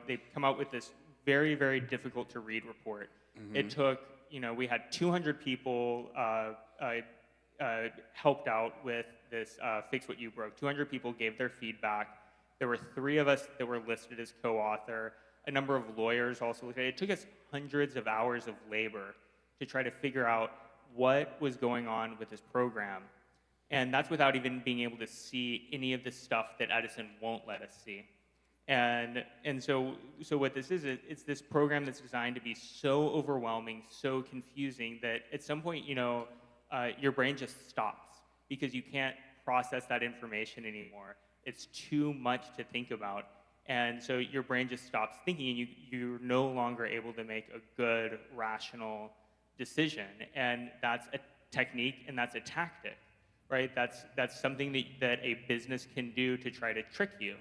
they've come out with this very, very difficult to read report. It took, we had 200 people helped out with this Fix What You Broke. 200 people gave their feedback. There were 3 of us that were listed as co-author. A number of lawyers also looked at it. It took us hundreds of hours of labor to try to figure out what was going on with this program. And that's without even being able to see any of the stuff that Edison won't let us see. And so what this is, it's this program that's designed to be so overwhelming, so confusing that at some point, your brain just stops because you can't process that information anymore. It's too much to think about. And so your brain just stops thinking, and you're no longer able to make a good, rational decision. And that's a technique and that's a tactic, right? That's something that a business can do to try to trick you.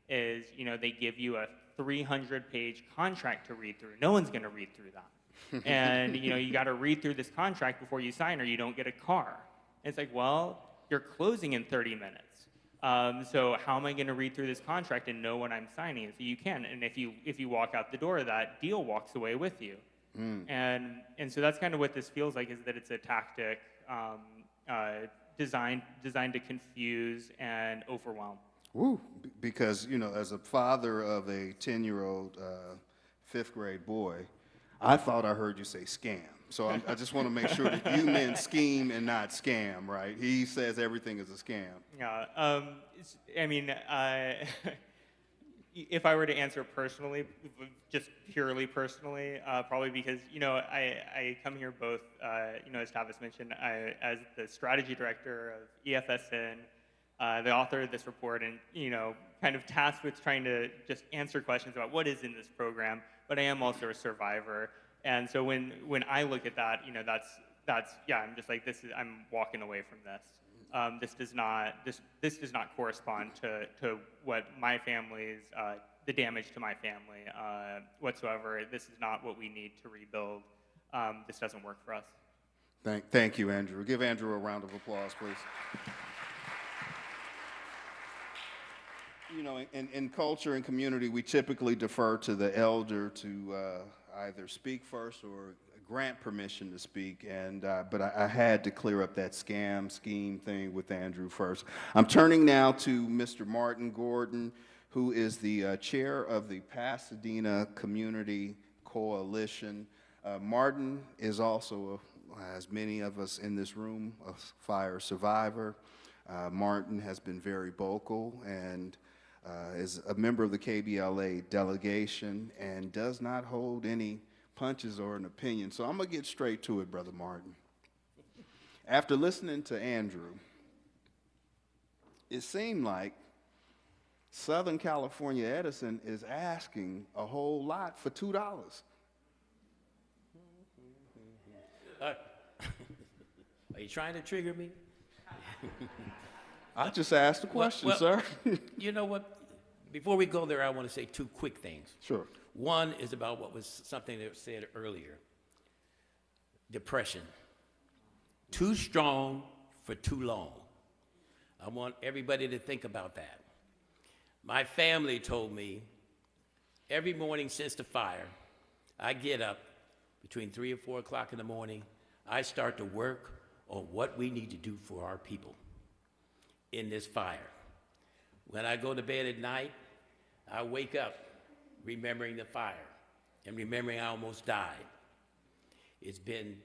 Is, they give you a 300-page contract to read through. No one's going to read through that. And, you got to read through this contract before you sign or you don't get a car. And it's like, well, you're closing in 30 minutes. So how am I going to read through this contract and know what I'm signing? So you can. And if you walk out the door, that deal walks away with you. And so that's kind of what this feels like, is that it's a tactic designed to confuse and overwhelm. Woo, because, as a father of a 10-year-old 5th grade boy, I thought I heard you say scam. So I just want to make sure that you meant scheme and not scam, right? He says everything is a scam. Yeah, if I were to answer personally, just purely personally, probably because, I come here both, as Tavis mentioned, as the strategy director of EFSN, the author of this report, and kind of tasked with trying to just answer questions about what is in this program, but I am also a survivor. And so when I look at that, that's I'm just like, I'm walking away from this. This does not correspond to what my family's the damage to my family whatsoever. This is not what we need to rebuild. This doesn't work for us. Thank you, Andrew. Give Andrew a round of applause, please. In culture and community, we typically defer to the elder to either speak first or grant permission to speak. But I had to clear up that scheme thing with Andrew first. I'm turning now to Mr. Martin Gordon, who is the chair of the Pasadena Community Coalition. Martin is also, as many of us in this room, a fire survivor. Martin has been very vocal and is a member of the KBLA delegation and does not hold any punches or an opinion. So I'm going to get straight to it, Brother Martin. After listening to Andrew, it seemed like Southern California Edison is asking a whole lot for $2. Are you trying to trigger me? I just asked a question, sir. You know what? Before we go there, I want to say 2 quick things. Sure. One is about what was something that was said earlier. Depression. Too strong for too long. I want everybody to think about that. My family told me every morning since the fire, I get up between 3 or 4 o'clock in the morning. I start to work on what we need to do for our people in this fire. When I go to bed at night, I wake up remembering the fire and remembering I almost died. It's been,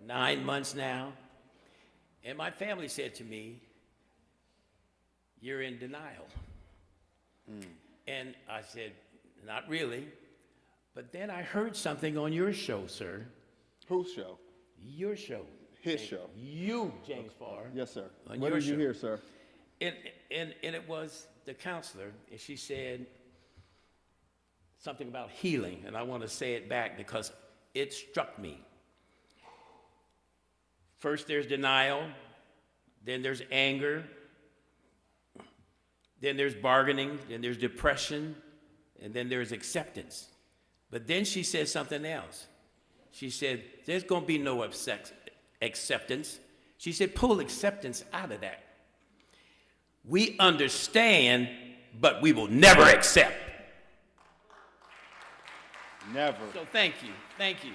9 months now? And my family said to me, "You're in denial." And I said, "Not really." But then I heard something on your show, sir. Whose show? Your show. His show. You, James Farr. Yes, sir. On What your did you show. hear, sir? And it was the counselor, and she said something about healing, and I want to say it back because it struck me. First there's denial, then there's anger, then there's bargaining, then there's depression, and then there's acceptance. But then she said something else. She said, there's going to be no acceptance. She said, pull acceptance out of that. We understand, but we will never accept. Never. So thank you, thank you.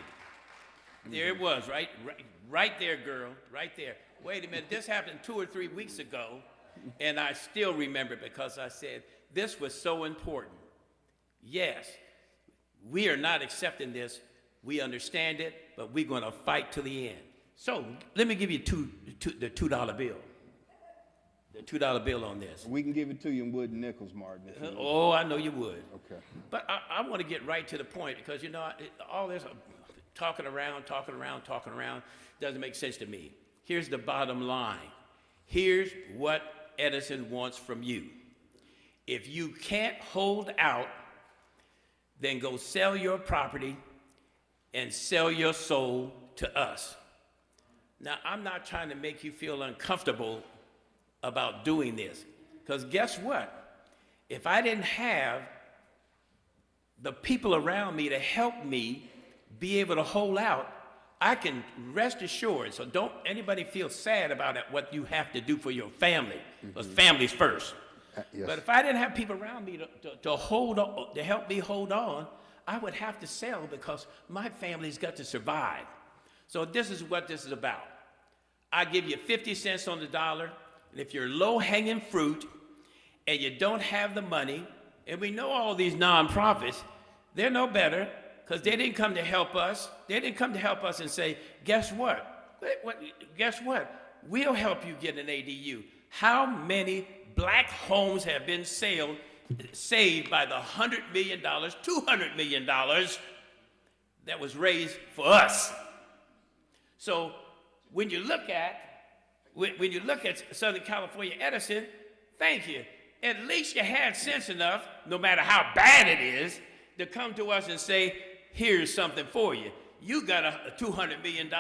There it was, right there, girl, right there. Wait a minute, this happened 2 or 3 weeks ago, and I still remember because I said, this was so important. Yes, we are not accepting this. We understand it, but we're going to fight to the end. So let me give you the $2 bill. The $2 bill on this. We can give it to you in wooden nickels, Martin. If you want. Oh, I know you would. Okay. But I want to get right to the point because, you know, all this talking around doesn't make sense to me. Here's the bottom line. Here's what Edison wants from you. If you can't hold out, then go sell your property and sell your soul to us. Now, I'm not trying to make you feel uncomfortable about doing this, because guess what? If I didn't have the people around me to help me be able to hold out, I can rest assured, so don't anybody feel sad about it, what you have to do for your family, because family's first. Yes. But if I didn't have people around me to hold on, to help me hold on, I would have to sell because my family's got to survive. So this is what this is about. I give you 50 cents on the dollar, and if you're low-hanging fruit and you don't have the money, and we know all these nonprofits, they're no better because they didn't come to help us. They didn't come to help us and say, guess what? Guess what? We'll help you get an ADU. How many black homes have been saved by the $100 million, $200 million that was raised for us? So when you look at Southern California Edison, thank you. At least you had sense enough, no matter how bad it is, to come to us and say, here's something for you. You got a $200 million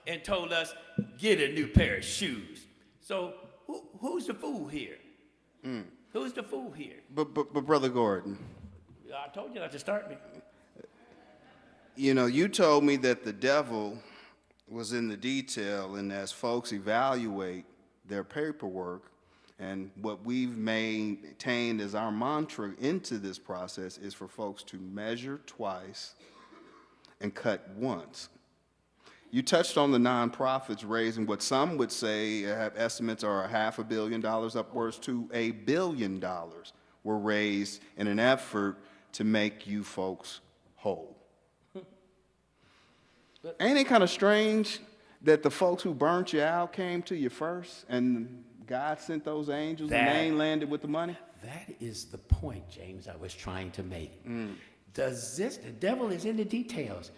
and told us, get a new pair of shoes. So who's the fool here? Who's the fool here? But Brother Gordon. I told you not to start me. You know, you told me that the devil was in the detail, and as folks evaluate their paperwork, and what we've maintained as our mantra into this process is for folks to measure twice and cut once. You touched on the nonprofits raising what some would say have estimates are $500 million upwards to $1 billion were raised in an effort to make you folks whole. Ain't it kind of strange that the folks who burnt you out came to you first and God sent those angels and they ain't landed with the money? That is the point, James, I was trying to make. The devil is in the details.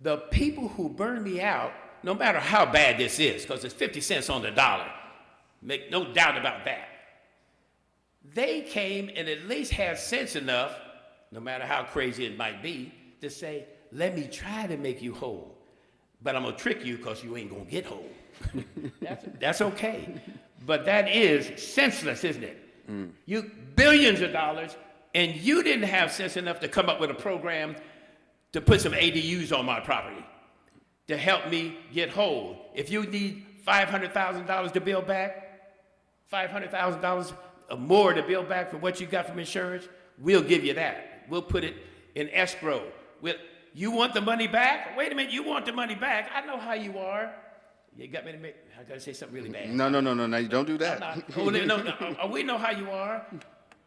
The people who burned me out, no matter how bad this is, because it's 50 cents on the dollar, make no doubt about that, they came and at least had sense enough, no matter how crazy it might be, to say, let me try to make you whole. But I'm going to trick you because you ain't going to get whole. That's okay. But that is senseless, isn't it? You billions of dollars, and you didn't have sense enough to come up with a program to put some ADUs on my property to help me get whole. If you need $500,000 to build back, $500,000 or more to build back for what you got from insurance, we'll give you that. We'll put it in escrow. You want the money back? Wait a minute, you want the money back? I know how you are. You got me to make, I got to say something really bad. No, you don't do that. We know how you are.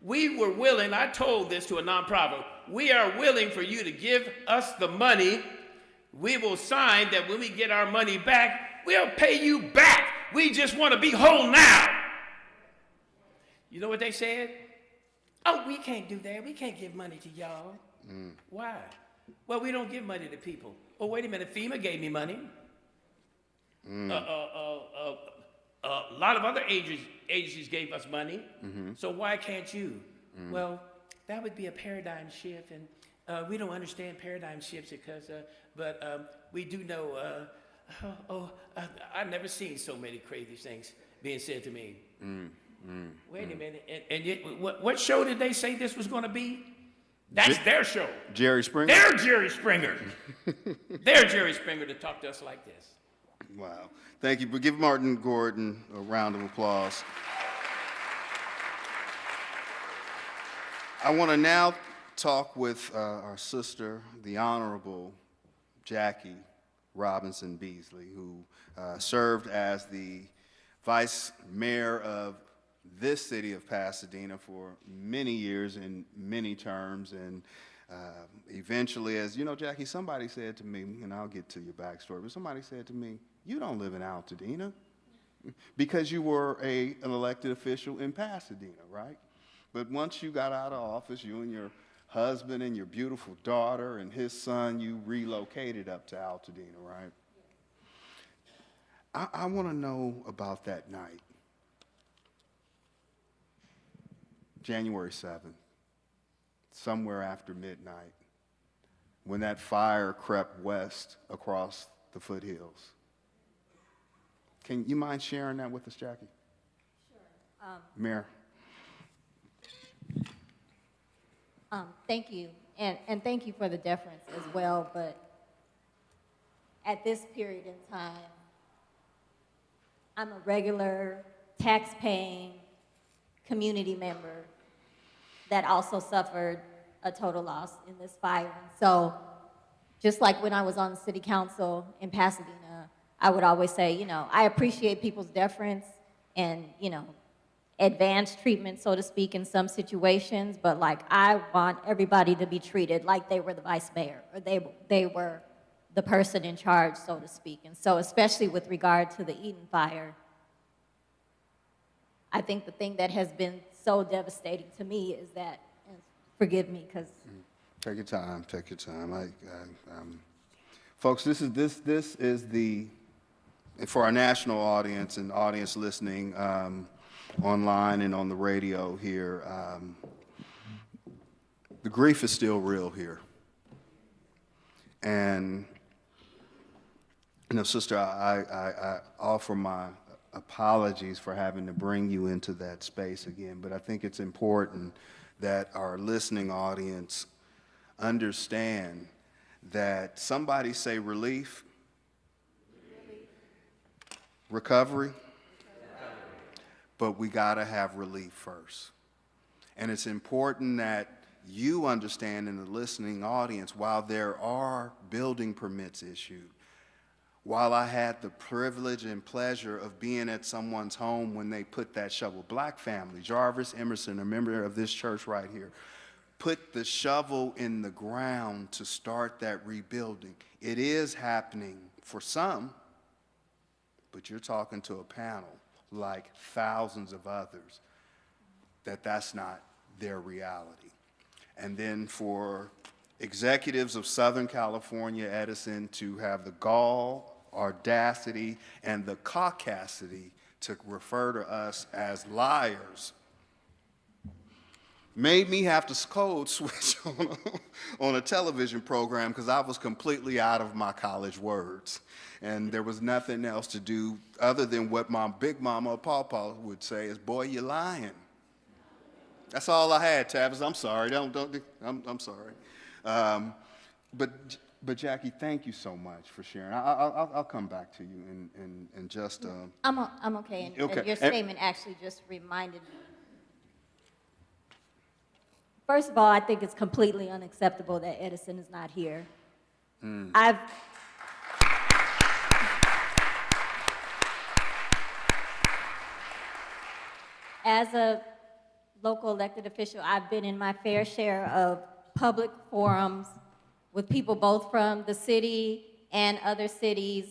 We were willing, I told this to a nonprofit, we are willing for you to give us the money. We will sign that when we get our money back, we'll pay you back. We just want to be whole now. You know what they said? Oh, we can't do that. We can't give money to y'all. Why? Well, we don't give money to people. Oh, wait a minute, FEMA gave me money. A lot of other agencies gave us money, so why can't you? Well, that would be a paradigm shift, and we don't understand paradigm shifts because, but we do know, I've never seen so many crazy things being said to me. Wait a minute, and yet, what show did they say this was going to be? That's their show. Jerry Springer? They're Jerry Springer. They're Jerry Springer to talk to us like this. Wow. Thank you. But give Martin Gordon a round of applause. I want to now talk with our sister, the Honorable Jackie Robinson Beasley, who served as the Vice Mayor of this city of Pasadena for many years in many terms, and eventually, as you know, Jackie, somebody said to me, and I'll get to your backstory, but somebody said to me, you don't live in Altadena because you were an elected official in Pasadena, right? But once you got out of office, you and your husband and your beautiful daughter and his son, you relocated up to Altadena, right? I want to know about that night. January 7th, somewhere after midnight, when that fire crept west across the foothills. Can you mind sharing that with us, Jackie? Sure. Mayor. Thank you, and thank you for the deference as well, but at this period in time, I'm a regular tax-paying community member that also suffered a total loss in this fire. So just like when I was on the city council in Pasadena, I would always say, you know, I appreciate people's deference and, you know, advanced treatment, so to speak, in some situations, but like I want everybody to be treated like they were the vice mayor or they were the person in charge, so to speak. And so especially with regard to the Eden fire, I think the thing that has been so devastating to me is that, and forgive me, because... Take your time, take your time. Folks, this is the, for our national audience and audience listening online and on the radio here, the grief is still real here. And, you know, sister, I offer my apologies for having to bring you into that space again, but I think it's important that our listening audience understand that somebody say relief, recovery, but we gotta have relief first. And it's important that you understand in the listening audience, while there are building permits issued, while I had the privilege and pleasure of being at someone's home when they put that shovel, black family, Jarvis Emerson, a member of this church right here, put the shovel in the ground to start that rebuilding. It is happening for some, but you're talking to a panel like thousands of others that's not their reality. And then for executives of Southern California Edison to have the gall, audacity, and the caucasity to refer to us as liars made me have to code switch on a television program because I was completely out of my college words. And there was nothing else to do other than what my big mama or pawpaw would say is, boy, you're lying. That's all I had, Tavis. I'm sorry. I'm sorry. But Jackie, thank you so much for sharing. I'll come back to you in just. I'm okay. And your statement actually just reminded me. First of all, I think it's completely unacceptable that Edison is not here. As a local elected official, I've been in my fair share of public forums with people both from the city and other cities,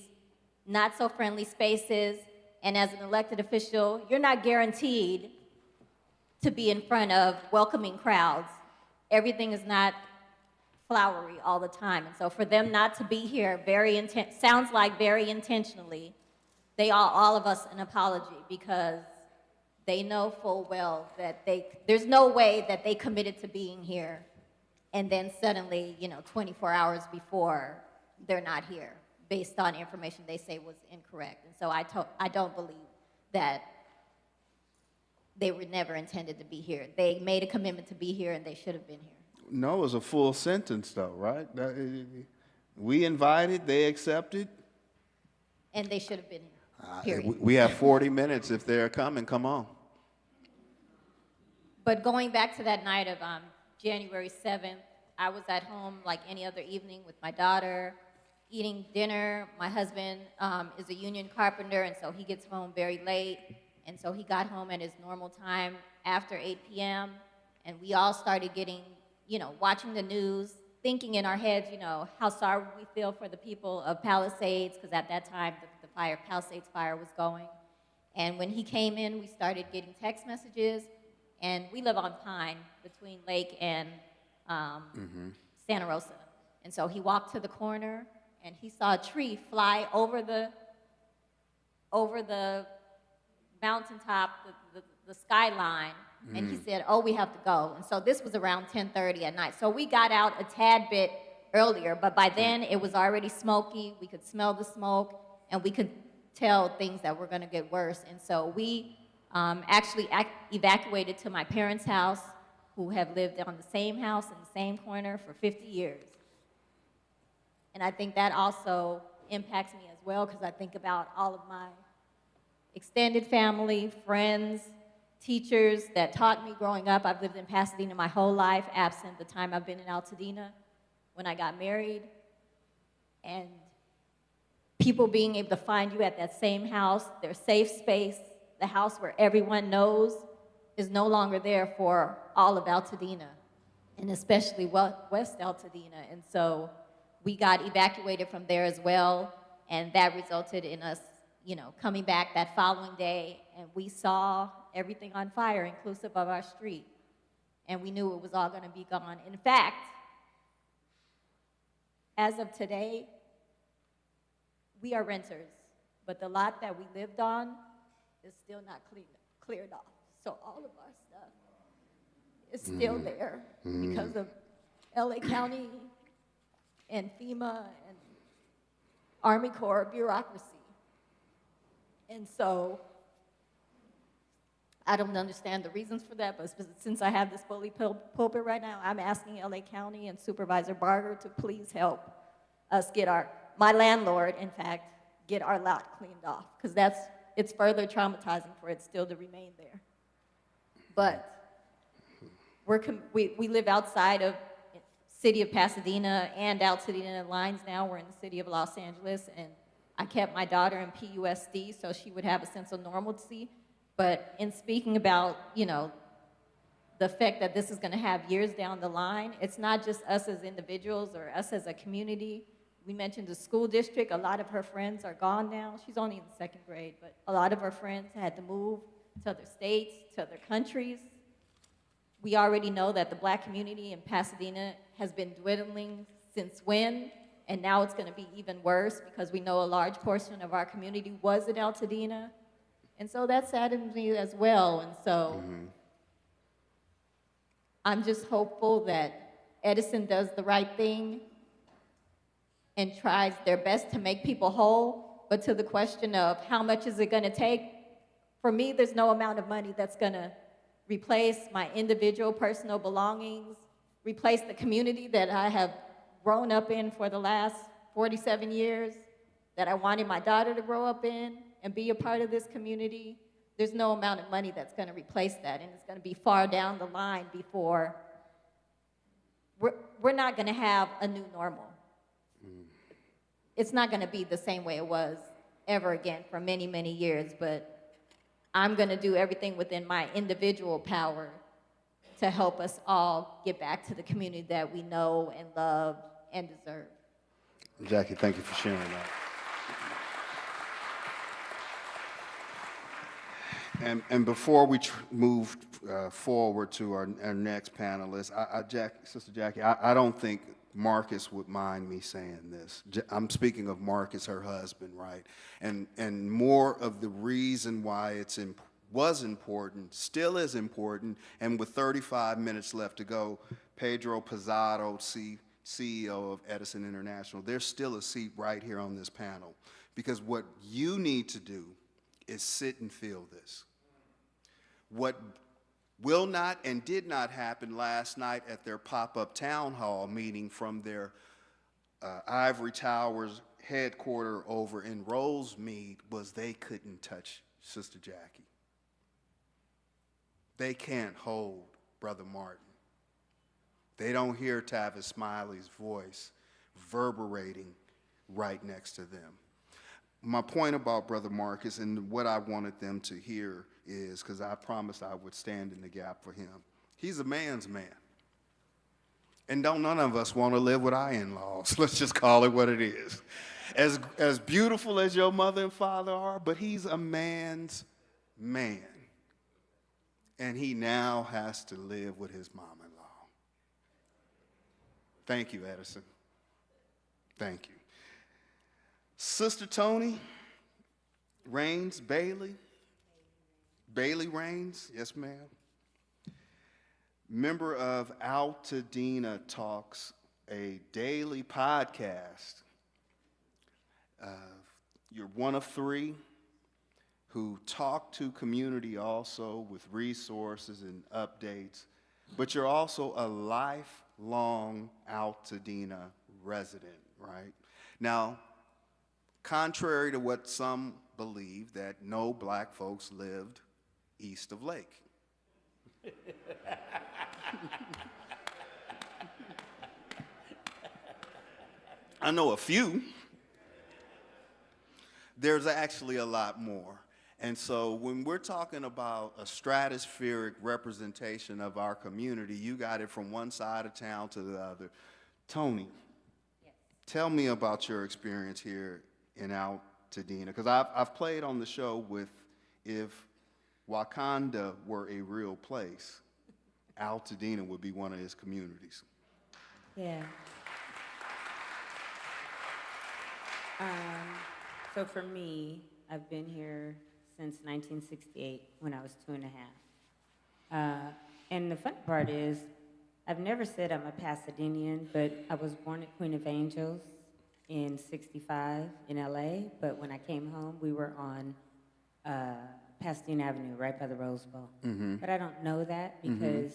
not so friendly spaces. And as an elected official, you're not guaranteed to be in front of welcoming crowds. Everything is not flowery all the time. And so for them not to be here, sounds like very intentionally, they owe all of us an apology, because they know full well that there's no way that they committed to being here and then suddenly, 24 hours before, they're not here based on information they say was incorrect. And so I don't believe that they were never intended to be here. They made a commitment to be here, and they should have been here. No, it was a full sentence, though, right? We invited, they accepted. And they should have been here, period. We have 40 minutes. If they're coming, come on. But going back to that night of January 7th, I was at home like any other evening with my daughter, eating dinner. My husband is a union carpenter, and so he gets home very late. And so he got home at his normal time after 8 p.m. And we all started getting, watching the news, thinking in our heads, how sorry we feel for the people of Palisades, because at that time the Palisades fire was going. And when he came in, we started getting text messages. And we live on Pine, between Lake and Santa Rosa. And so he walked to the corner, and he saw a tree fly over the mountaintop, the skyline, and he said, "Oh, we have to go." And so this was around 10:30 at night. So we got out a tad bit earlier, but by then it was already smoky. We could smell the smoke, and we could tell things that were going to get worse. And so we actually evacuated to my parents' house, who have lived on the same house in the same corner for 50 years. And I think that also impacts me as well, because I think about all of my extended family, friends, teachers that taught me growing up. I've lived in Pasadena my whole life, absent the time I've been in Altadena when I got married. And people being able to find you at that same house, their safe space, the house where everyone knows, is no longer there for all of Altadena, and especially West Altadena. And so we got evacuated from there as well, and that resulted in us, coming back that following day, and we saw everything on fire, inclusive of our street. And we knew it was all going to be gone. In fact, as of today, we are renters, but the lot that we lived on is still not cleared off. So all of our stuff is still there because of LA County and FEMA and Army Corps bureaucracy. And so I don't understand the reasons for that, but since I have this bully pulpit right now, I'm asking LA County and Supervisor Barger to please help us get my landlord, in fact, get our lot cleaned off, because it's further traumatizing for it still to remain there. But we live outside of city of Pasadena and Altadena lines now. We're in the city of Los Angeles, and I kept my daughter in PUSD so she would have a sense of normalcy. But in speaking about, the effect that this is going to have years down the line, it's not just us as individuals or us as a community. We mentioned the school district. A lot of her friends are gone now. She's only in the 2nd grade, but a lot of her friends had to move to other states, to other countries. We already know that the Black community in Pasadena has been dwindling since when, and now it's going to be even worse because we know a large portion of our community was in Altadena. And so that saddens me as well. And so I'm just hopeful that Edison does the right thing and tries their best to make people whole. But to the question of how much is it going to take, for me, there's no amount of money that's going to replace my individual personal belongings, replace the community that I have grown up in for the last 47 years, that I wanted my daughter to grow up in and be a part of this community. There's no amount of money that's going to replace that, and it's going to be far down the line before we're not going to have a new normal. it's not going to be the same way it was ever again for many, many years, but I'm going to do everything within my individual power to help us all get back to the community that we know and love and deserve. Jackie, thank you for sharing that. And before we move forward to our next panelist, Sister Jackie, I don't think Marcus would mind me saying this. I'm speaking of Marcus, her husband, right? And more of the reason why was important, still is important, and with 35 minutes left to go, Pedro Pizarro, CEO of Edison International, there's still a seat right here on this panel. Because what you need to do is sit and feel this. What will not and did not happen last night at their pop-up town hall meeting from their Ivory Towers headquarters over in Rosemead was they couldn't touch Sister Jackie. They can't hold Brother Martin. They don't hear Tavis Smiley's voice reverberating right next to them. My point about Brother Marcus and what I wanted them to hear is, because I promised I would stand in the gap for him, he's a man's man. And none of us want to live with our in-laws. Let's just call it what it is. As beautiful as your mother and father are, but he's a man's man. And he now has to live with his mom-in-law. Thank you, Edison. Thank you. Sister Tony Raines Bailey. Bailey Raines, yes, ma'am. Member of Altadena Talks, a daily podcast. You're one of three who talk to community also with resources and updates, but you're also a lifelong Altadena resident, right? Now, contrary to what some believe, that no black folks lived east of Lake. I know a few. There's actually a lot more. And so when we're talking about a stratospheric representation of our community, you got it from one side of town to the other. Tony, yes. Tell me about your experience here in Altadena, because I've played on the show with if Wakanda were a real place, Altadena would be one of his communities. Yeah. So for me, I've been here since 1968 when I was 2.5. And the fun part is, I've never said I'm a Pasadenean, but I was born at Queen of Angels in '65 in LA, but when I came home, we were on Pasadena Avenue, right by the Rose Bowl. Mm-hmm. But I don't know that because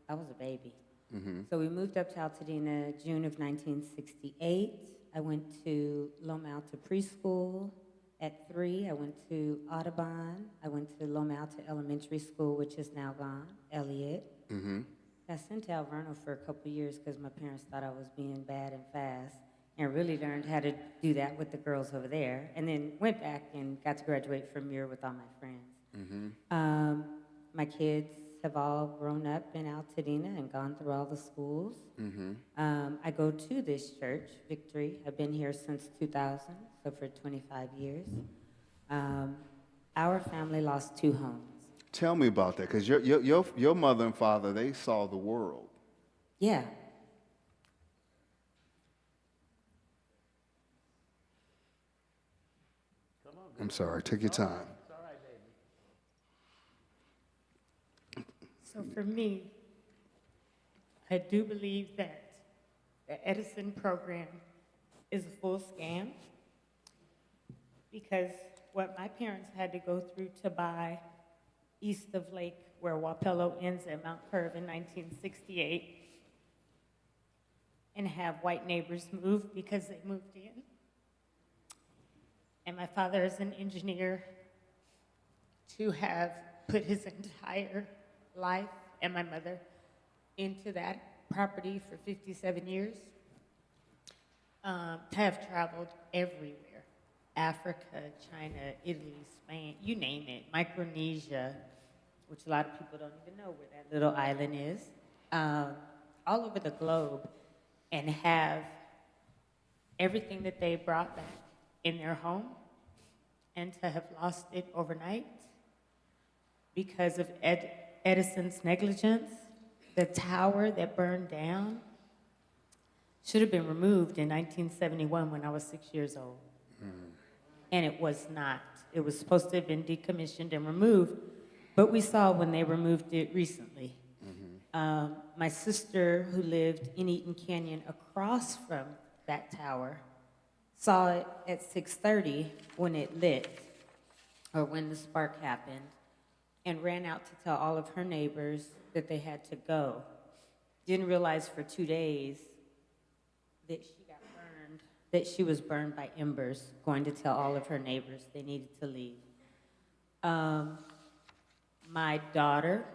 I was a baby. Mm-hmm. So we moved up to Altadena June of 1968. I went to Loma Alta Preschool at 3. I went to Audubon. I went to Loma Alta Elementary School, which is now gone, Elliott. Mm-hmm. I sent to Alverno for a couple years because my parents thought I was being bad and fast, and really learned how to do that with the girls over there, and then went back and got to graduate from Muir with all my friends. Mm-hmm. My kids have all grown up in Altadena and gone through all the schools. Mm-hmm. I go to this church, Victory. I've been here since 2000, so for 25 years. Our family lost 2 homes. Tell me about that, because your mother and father, they saw the world. Yeah. I'm sorry, take your time. It's all right, baby. So for me, I do believe that the Edison program is a full scam, because what my parents had to go through to buy east of Lake, where Wapello ends at Mount Curve in 1968, and have white neighbors move because they moved in. And my father is an engineer, to have put his entire life, and my mother, into that property for 57 years, to have traveled everywhere. Africa, China, Italy, Spain, you name it. Micronesia, which a lot of people don't even know where that little island is. All over the globe, and have everything that they brought back in their home, and to have lost it overnight because of Edison's negligence. The tower that burned down should have been removed in 1971 when I was 6 years old. And it was not. It was supposed to have been decommissioned and removed, but we saw when they removed it recently. My sister, who lived in Eaton Canyon across from that tower, saw it at 6:30 when it lit, or when the spark happened, and ran out to tell all of her neighbors that they had to go. Didn't realize for 2 days that she got burned, that she was burned by embers, going to tell all of her neighbors they needed to leave. My daughter,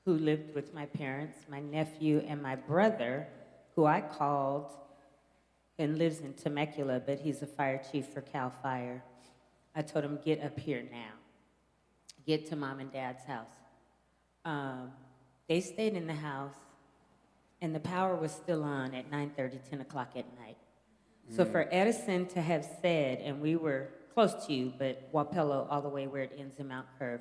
who lived with my parents, my nephew, and my brother, who I called and lives in Temecula, but he's a fire chief for CAL FIRE. I told him, get up here now. Get to mom and dad's house. They stayed in the house, and the power was still on at 9:30, 10 o'clock at night. So for Edison to have said, and we were close to you, but Wapello all the way where it ends in Mount Curve,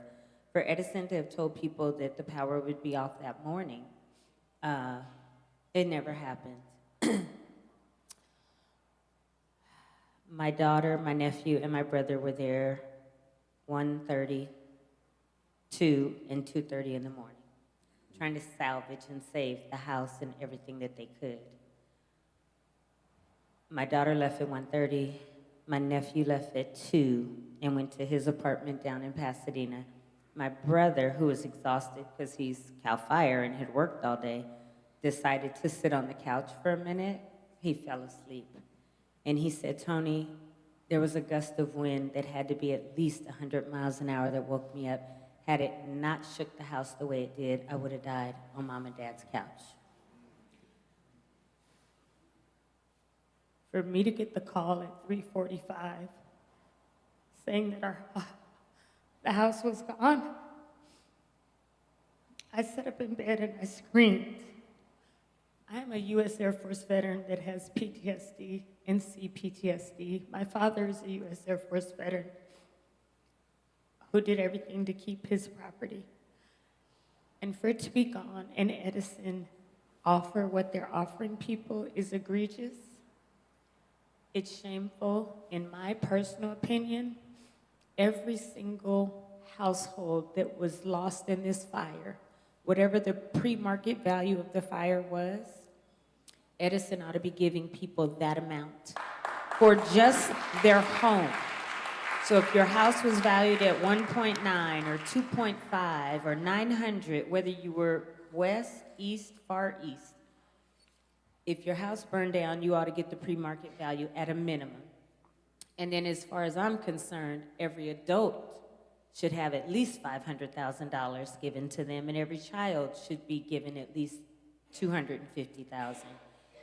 for Edison to have told people that the power would be off that morning, it never happened. My daughter, my nephew, and my brother were there 1:30, 2, and 2:30 in the morning, trying to salvage and save the house and everything that they could. My daughter left at 1:30. My nephew left at 2 and went to his apartment down in Pasadena. My brother, who was exhausted because he's CAL FIRE and had worked all day, decided to sit on the couch for a minute. He fell asleep. And he said, Tony, there was a gust of wind that had to be at least 100 miles an hour that woke me up. Had it not shook the house the way it did, I would have died on mom and dad's couch. For me to get the call at 3:45 saying that the house was gone, I sat up in bed and I screamed. I am a U.S. Air Force veteran that has PTSD and CPTSD. My father is a U.S. Air Force veteran who did everything to keep his property. And for it to be gone and Edison offer what they're offering people is egregious. It's shameful, in my personal opinion. Every single household that was lost in this fire, whatever the pre-market value of the fire was, Edison ought to be giving people that amount for just their home. So if your house was valued at 1.9 or 2.5 or 900, whether you were west, east, far east, if your house burned down, you ought to get the pre-market value at a minimum. And then as far as I'm concerned, every adult should have at least $500,000 given to them, and every child should be given at least $250,000.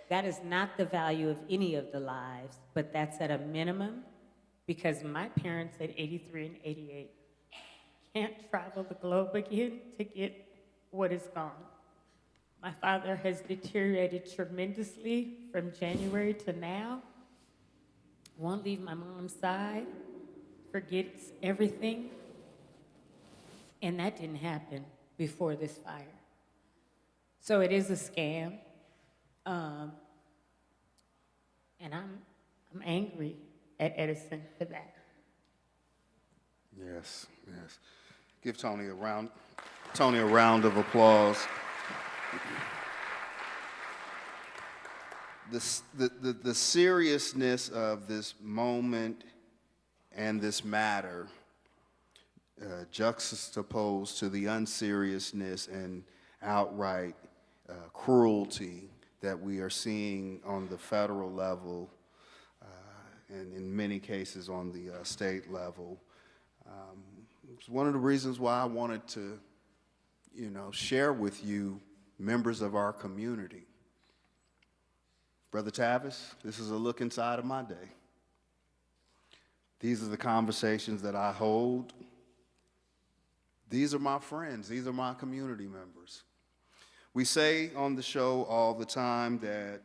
That is not the value of any of the lives, but that's at a minimum, because my parents at 83 and 88 can't travel the globe again to get what is gone. My father has deteriorated tremendously from January to now. Won't leave my mom's side, forgets everything. And that didn't happen before this fire. So it is a scam. And I'm angry at Edison for that. Yes, yes. Give Tony a round of applause. The seriousness of this moment and this matter juxtaposed to the unseriousness and outright cruelty that we are seeing on the federal level and in many cases on the state level. It's one of the reasons why I wanted to, share with you members of our community. Brother Tavis, this is a look inside of my day. These are the conversations that I hold. These are my friends. These are my community members. We say on the show all the time that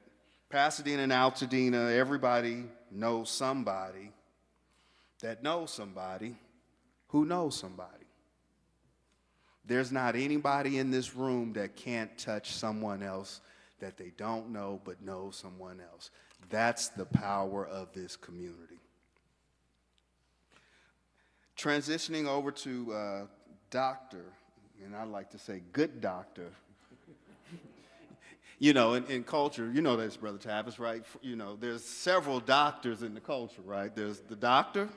Pasadena and Altadena, everybody knows somebody that knows somebody who knows somebody. There's not anybody in this room that can't touch someone else that they don't know but know someone else. That's the power of this community. Transitioning over to doctor, and I like to say good doctor. You know, in culture, you know this, Brother Tavis, right? You know, there's several doctors in the culture, right? There's the doctor,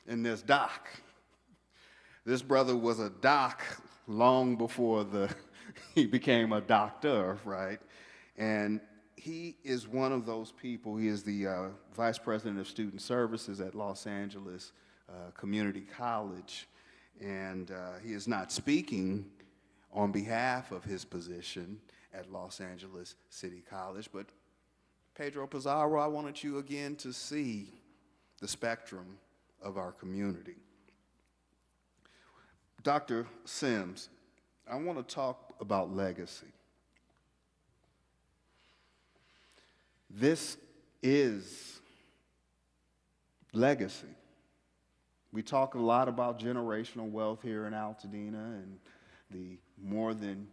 and there's Doc. This brother was a doc long before he became a doctor, right? And he is one of those people. He is the vice president of student services at Los Angeles Community College. And he is not speaking on behalf of his position at Los Angeles City College, but Pedro Pizarro, I wanted you again to see the spectrum of our community. Dr. Sims, I want to talk about legacy. This is legacy. We talk a lot about generational wealth here in Altadena, and the more than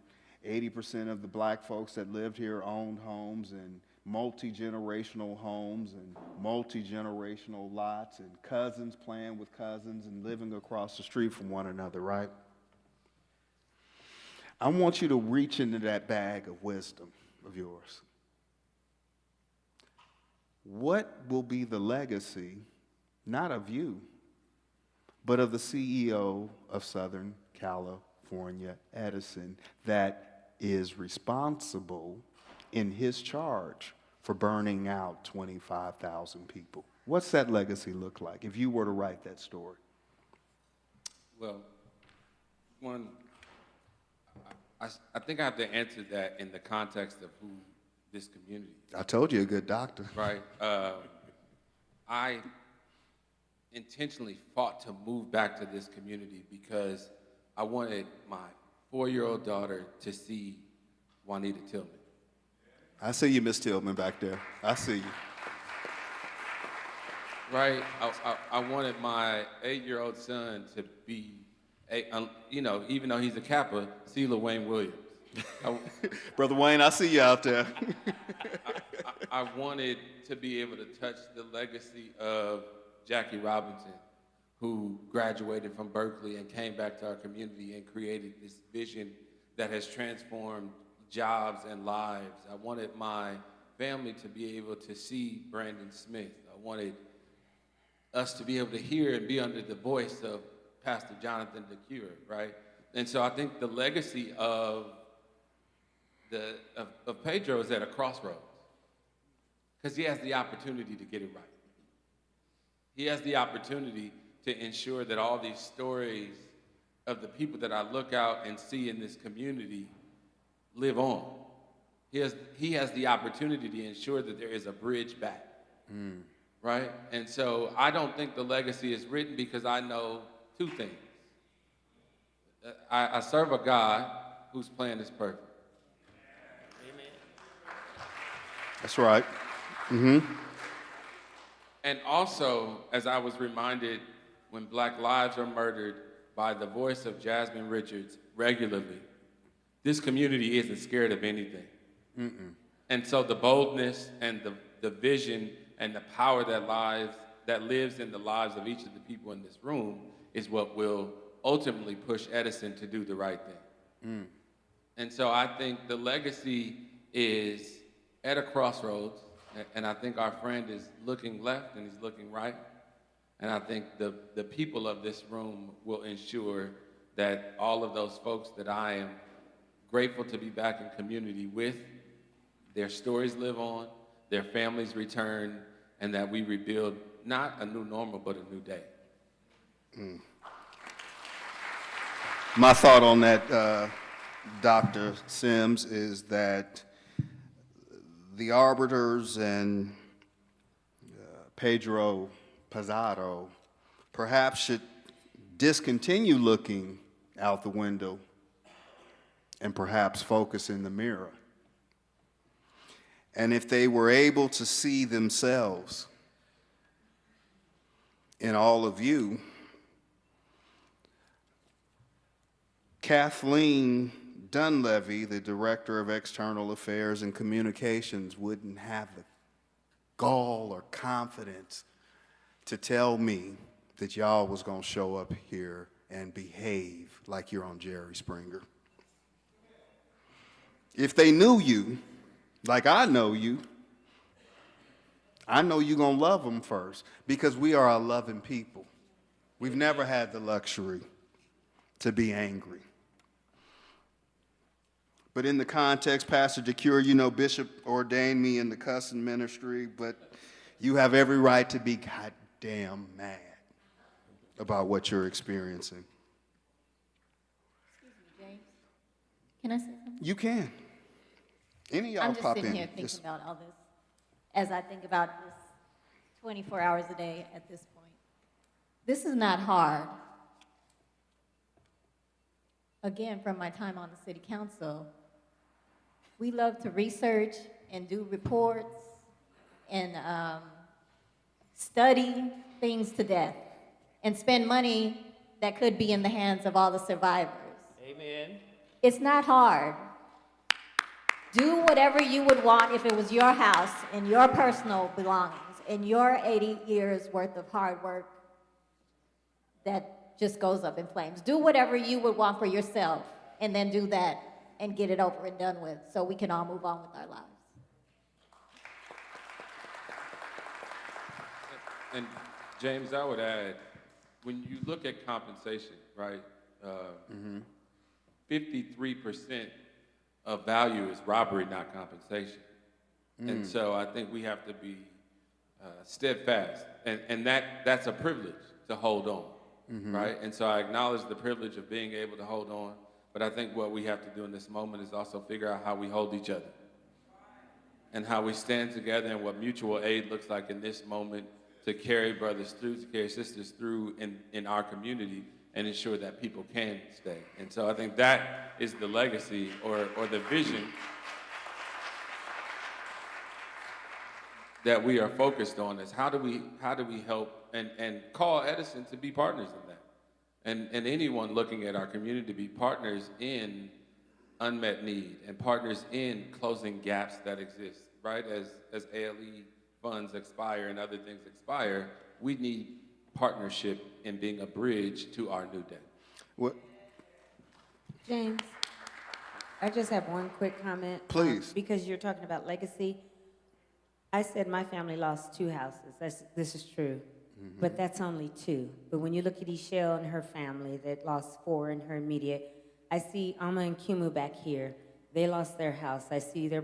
80% of the black folks that lived here owned homes, and multi-generational homes and multi-generational lots, and cousins playing with cousins and living across the street from one another, right? I want you to reach into that bag of wisdom of yours. What will be the legacy, not of you, but of the CEO of Southern California Edison that is responsible in his charge for burning out 25,000 people? What's that legacy look like if you were to write that story? Well, one, I think I have to answer that in the context of who this community is. I told you, a good doctor. Right. I intentionally fought to move back to this community because I wanted my 4-year-old daughter to see Juanita Tillman. I see you, Miss Tillman, back there. I see you. Right. I wanted my 8-year-old son to be, even though he's a Kappa, see LaWayne Williams. Brother Wayne, I see you out there. I wanted to be able to touch the legacy of Jackie Robinson, who graduated from Berkeley and came back to our community and created this vision that has transformed jobs and lives. I wanted my family to be able to see Brandon Smith. I wanted us to be able to hear and be under the voice of Pastor Jonathan DeCure, right? And so I think the legacy of Pedro is at a crossroads, because he has the opportunity to get it right. He has the opportunity to ensure that all these stories of the people that I look out and see in this community live on. He has the opportunity to ensure that there is a bridge back, right? And so I don't think the legacy is written, because I know two things. I serve a God whose plan is perfect. Amen. That's right. Mm-hmm. And also, as I was reminded, when Black lives are murdered by the voice of Jasmine Richards regularly, this community isn't scared of anything. And so the boldness and the vision and the power that lives in the lives of each of the people in this room is what will ultimately push Edison to do the right thing. And so I think the legacy is at a crossroads, and I think our friend is looking left and he's looking right. And I think the people of this room will ensure that all of those folks that I am grateful to be back in community with, their stories live on, their families return, and that we rebuild not a new normal, but a new day. My thought on that, Dr. Sims, is that the arbiters and Pedro Pizarro perhaps should discontinue looking out the window and perhaps focus in the mirror. And if they were able to see themselves in all of you, Kathleen Dunleavy, the Director of External Affairs and Communications, wouldn't have the gall or confidence to tell me that y'all was gonna show up here and behave like you're on Jerry Springer. If they knew you, like I know you're gonna love them first, because we are a loving people. We've never had the luxury to be angry. But in the context, Pastor DeCure, you know, Bishop ordained me in the cussing ministry, but you have every right to be goddamn mad about what you're experiencing. Excuse me, James. Can I say something? You can. Any of y'all I'm just pop sitting in. here thinking about all this as I think about this 24 hours a day at this point. This is not hard. Again, from my time on the city council, we love to research and do reports and study things to death and spend money that could be in the hands of all the survivors. Amen. It's not hard. Do whatever you would want if it was your house and your personal belongings and your 80 years worth of hard work that just goes up in flames. Do whatever you would want for yourself and then do that and get it over and done with so we can all move on with our lives. And James, I would add, when you look at compensation, right, 53% of value is robbery, not compensation. And so I think we have to be steadfast. And that's a privilege to hold on, right? And so I acknowledge the privilege of being able to hold on, but I think what we have to do in this moment is also figure out how we hold each other and how we stand together and what mutual aid looks like in this moment to carry brothers through, to carry sisters through in our community and ensure that people can stay. And so I think that is the legacy or the vision that we are focused on, is how do we help and call Edison to be partners in that. And anyone looking at our community to be partners in unmet need and partners in closing gaps that exist, right? As ALE funds expire and other things expire, we need partnership in being a bridge to our new day. What? James, I just have one quick comment. Please. Because you're talking about legacy. I said my family lost 2 houses. This is true. But that's only 2. But when you look at Ishelle and her family that lost 4 in her immediate, I see Amma and Kimu back here. They lost their house. I see his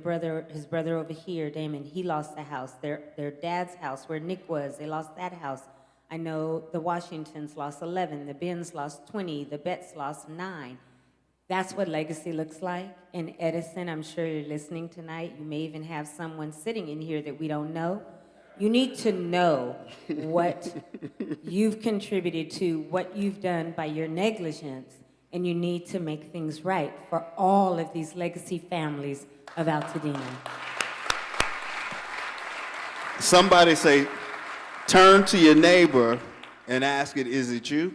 brother over here, Damon, he lost a house. Their dad's house where Nick was, they lost that house. I know the Washingtons lost 11, the Benns lost 20, the Betts lost 9. That's what legacy looks like. In Edison, I'm sure you're listening tonight. You may even have someone sitting in here that we don't know. You need to know what you've contributed to, what you've done by your negligence, and you need to make things right for all of these legacy families of Altadena. Somebody say, turn to your neighbor and ask it, is it you?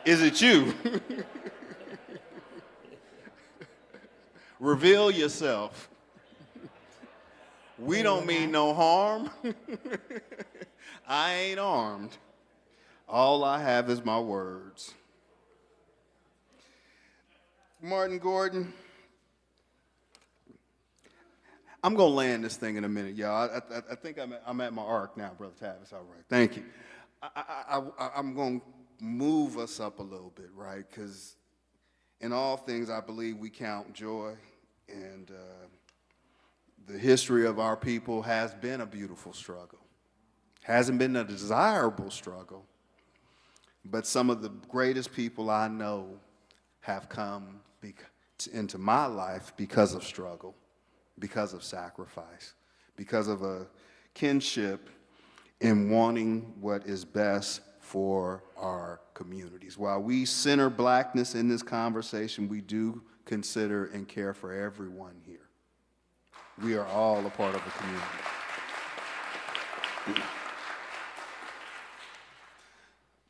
Is it you? Reveal yourself. We don't mean no harm. I ain't armed. All I have is my words. Martin Gordon, I'm going to land this thing in a minute, y'all. I think I'm at my arc now, Brother Tavis. All right. Thank you. I'm going to move us up a little bit, right? Because in all things, I believe we count joy, and the history of our people has been a beautiful struggle. Hasn't been a desirable struggle, but some of the greatest people I know have come into my life because of struggle. because of sacrifice, because of a kinship in wanting what is best for our communities. While we center blackness in this conversation, we do consider and care for everyone here. We are all a part of the community.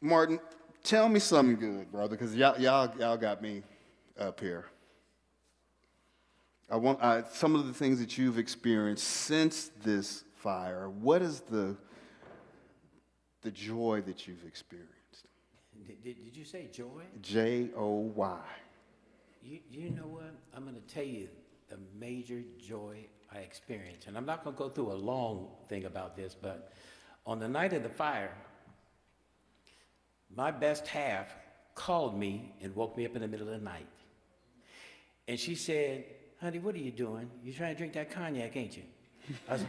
Martin, tell me something good, brother, because y'all got me up here. I want some of the things that you've experienced since this fire. What is the joy that you've experienced? Did you say joy? J-O-Y. You know what? I'm going to tell you the major joy I experienced. And I'm not going to go through a long thing about this, but on the night of the fire, my best half called me and woke me up in the middle of the night. And she said, honey, what are you doing? You're trying to drink that cognac, ain't you? I said,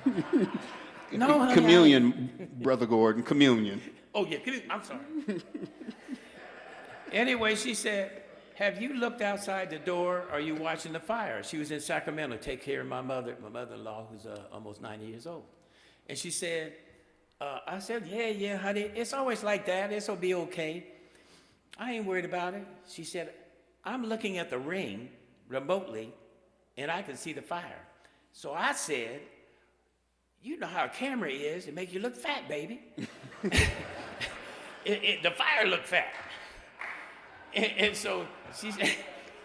no, honey. Communion, Brother Gordon, communion. Oh, yeah, I'm sorry. Anyway, she said, have you looked outside the door? Or are you watching the fire? She was in Sacramento, take care of my mother-in-law, who's almost 90 years old. And she said, I said, yeah, honey, it's always like that. It'll be okay. I ain't worried about it. She said, I'm looking at the ring remotely, and I can see the fire. So I said, you know how a camera is. It make you look fat, baby. The fire looked fat. And so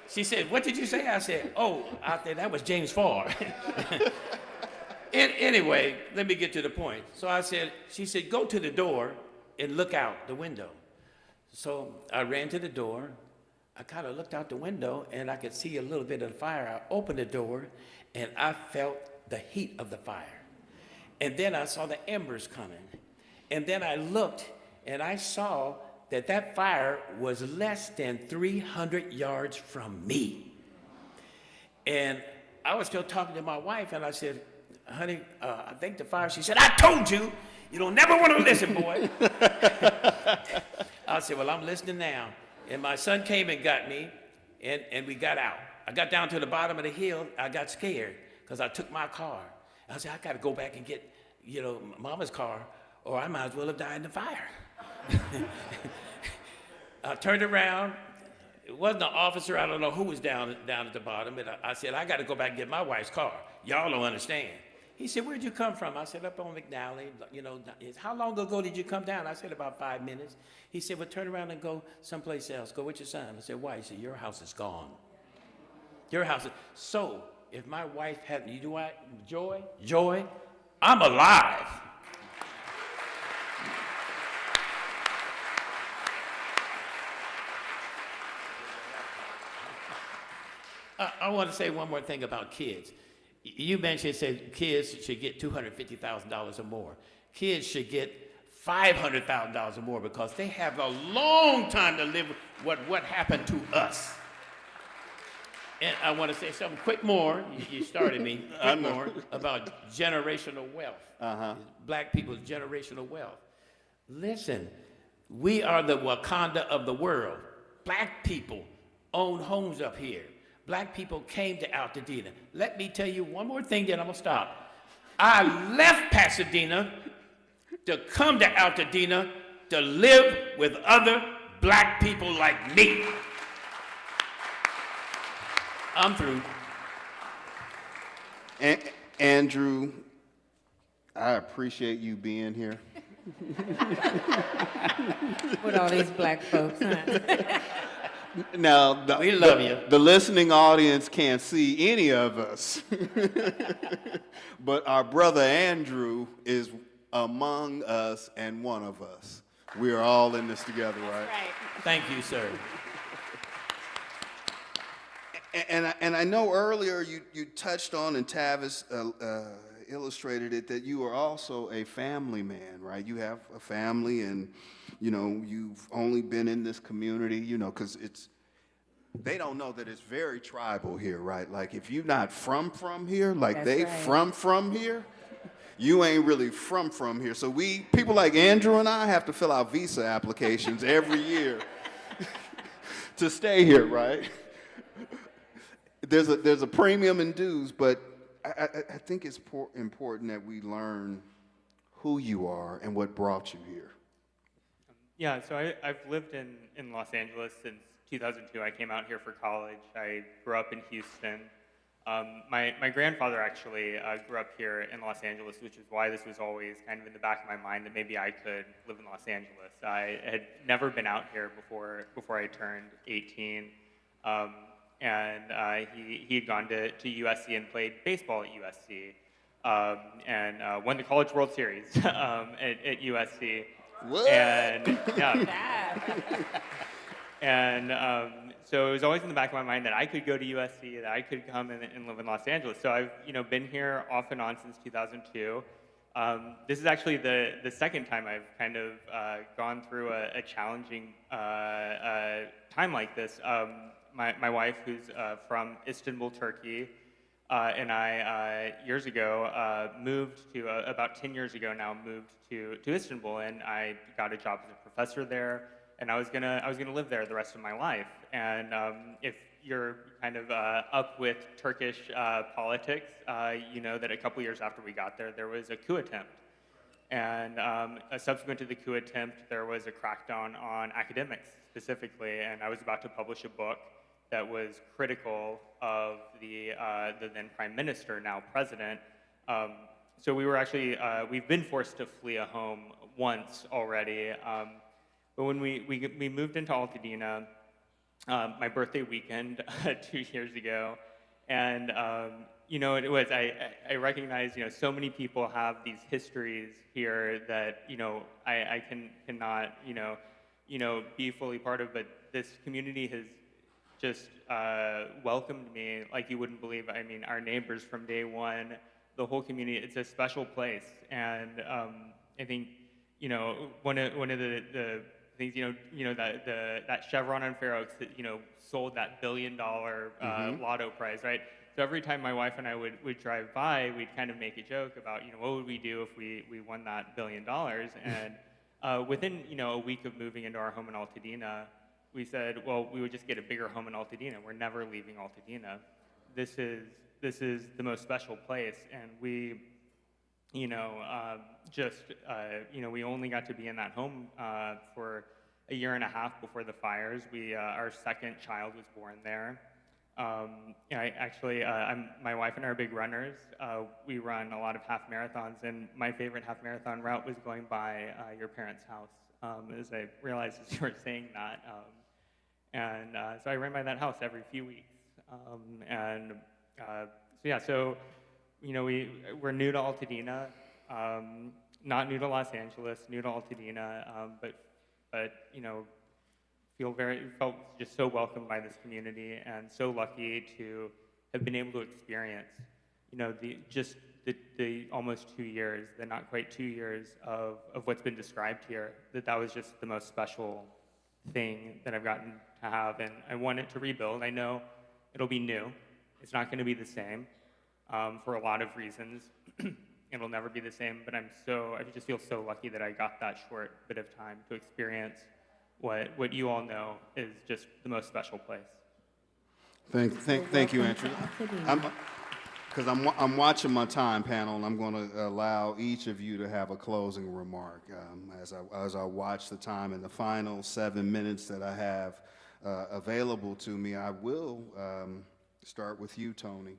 she said, what did you say? I said, that was James Farr. Anyway, let me get to the point. So she said, go to the door and look out the window. So I ran to the door. I kind of looked out the window and I could see a little bit of the fire. I opened the door and I felt the heat of the fire. And then I saw the embers coming. And then I looked and I saw that fire was less than 300 yards from me. And I was still talking to my wife and I said, honey, I think the fire, she said, I told you, you don't never want to listen, boy. I said, well, I'm listening now. And my son came and got me, and we got out. I got down to the bottom of the hill. I got scared because I took my car. I said, I got to go back and get, Mama's car, or I might as well have died in the fire. I turned around. It wasn't an officer. I don't know who was down at the bottom. But I said, I got to go back and get my wife's car. Y'all don't understand. He said, where'd you come from? I said, up on McNally. How long ago did you come down? I said, about 5 minutes. He said, well, turn around and go someplace else. Go with your son. I said, why? He said, your house is gone. Your house is. So if my wife had, joy, I'm alive. I want to say one more thing about kids. You mentioned, said kids should get $250,000 or more. Kids should get $500,000 or more because they have a long time to live with what happened to us. And I want to say something quick more. You started me. Quick more about generational wealth. Black people's generational wealth. Listen, we are the Wakanda of the world. Black people own homes up here. Black people came to Altadena. Let me tell you one more thing, then I'm going to stop. I left Pasadena to come to Altadena to live with other black people like me. I'm through. Andrew, I appreciate you being here. With all these black folks, huh? Now, we love you. The listening audience can't see any of us. But our brother Andrew is among us and one of us. We are all in this together, right? Right. Thank you, sir. And I know earlier you touched on, and Tavis illustrated it, that you are also a family man, right? You have a family, and you've only been in this community, because they don't know that it's very tribal here, right? Like if you're not from here, like That's they right. from here, you ain't really from here. So people like Andrew and I have to fill out visa applications every year to stay here, right? There's a premium in dues, but I think it's important that we learn who you are and what brought you here. Yeah, so I've lived in Los Angeles since 2002. I came out here for college. I grew up in Houston. My grandfather actually grew up here in Los Angeles, which is why this was always kind of in the back of my mind that maybe I could live in Los Angeles. I had never been out here before I turned 18. And he had gone to USC and played baseball at USC, and won the College World Series at USC. What? And yeah. And so it was always in the back of my mind that I could go to USC, that I could come and live in Los Angeles. So I've been here off and on since 2002. This is actually the second time I've kind of gone through a challenging time like this. My wife, who's from Istanbul, Turkey, and I years ago moved to about 10 years ago now moved to Istanbul, and I got a job as a professor there, and I was gonna live there the rest of my life. And if you're kind of up with Turkish politics, you know that a couple years after we got there was a coup attempt. And subsequent to the coup attempt, there was a crackdown on academics specifically, and I was about to publish a book that was critical of the then prime minister, now president. So we were actually, we've been forced to flee a home once already. But when we moved into Altadena, my birthday weekend 2 years ago, and it was, I recognize, so many people have these histories here that, I cannot, be fully part of, but this community has just welcomed me like you wouldn't believe. I mean, our neighbors from day one, the whole community, it's a special place. And I think, one of the things, that Chevron on Fair Oaks that, sold that $1 billion lotto prize, right? So every time my wife and I would drive by, we'd kind of make a joke about, what would we do if we won that $1 billion? And within, a week of moving into our home in Altadena, we said, well, we would just get a bigger home in Altadena. We're never leaving Altadena. This is the most special place, and we, we only got to be in that home for a year and a half before the fires. Our second child was born there. My wife and I are big runners. We run a lot of half marathons, and my favorite half marathon route was going by your parents' house. As I realized as you were saying that. So I ran by that house every few weeks. We're new to Altadena, not new to Los Angeles, new to Altadena, but felt just so welcomed by this community and so lucky to have been able to experience, the almost 2 years, the not quite 2 years of what's been described here, that was just the most special thing that I've gotten to have, and I want it to rebuild. I know it'll be new. It's not going to be the same for a lot of reasons. It'll never be the same, but I just feel so lucky that I got that short bit of time to experience what you all know is just the most special place. Thank you, Andrew. Because I'm watching my time, panel, and I'm going to allow each of you to have a closing remark as I watch the time in the final 7 minutes that I have available to me. I will start with you, Tony,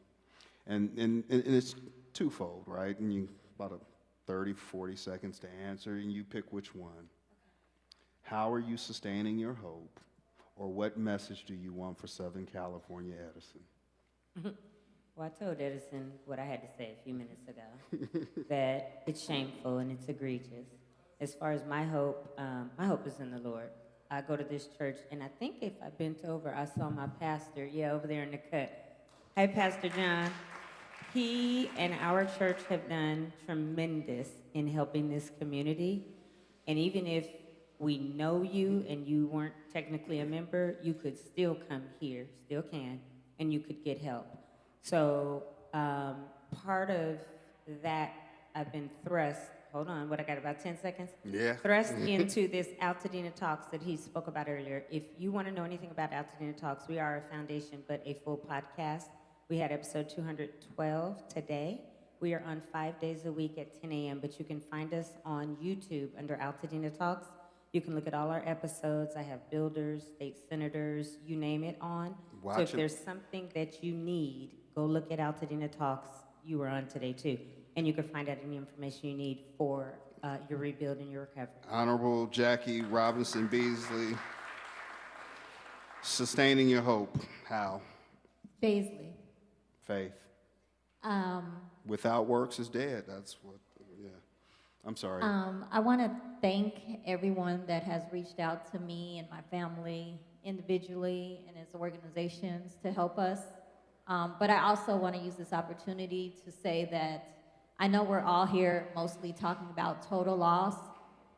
and it's twofold, right? And you about 30, 40 seconds to answer, and you pick which one. How are you sustaining your hope, or what message do you want for Southern California Edison? Well, I told Edison what I had to say a few minutes ago, that it's shameful and it's egregious. As far as my hope is in the Lord. I go to this church, and I think if I bent over, I saw my pastor, over there in the cut. Hey, Pastor John. He and our church have done tremendous in helping this community. And even if we know you and you weren't technically a member, you could still come here, still can, and you could get help. So part of that, I've been thrust, hold on, I got about 10 seconds? Yeah. Thrust into this Altadena Talks that he spoke about earlier. If you want to know anything about Altadena Talks, we are a foundation, but a full podcast. We had episode 212 today. We are on 5 days a week at 10 a.m., but you can find us on YouTube under Altadena Talks. You can look at all our episodes. I have builders, state senators, you name it on. So if there's something that you need, go look at Altadena Talks. You were on today too. And you can find out any information you need for your rebuild and your recovery. Honorable Jackie Robinson Beasley, sustaining your hope, how? Baisley. Faith. Without works is dead. That's what, yeah. I'm sorry. I want to thank everyone that has reached out to me and my family individually and as organizations to help us. But I also want to use this opportunity to say that I know we're all here mostly talking about total loss,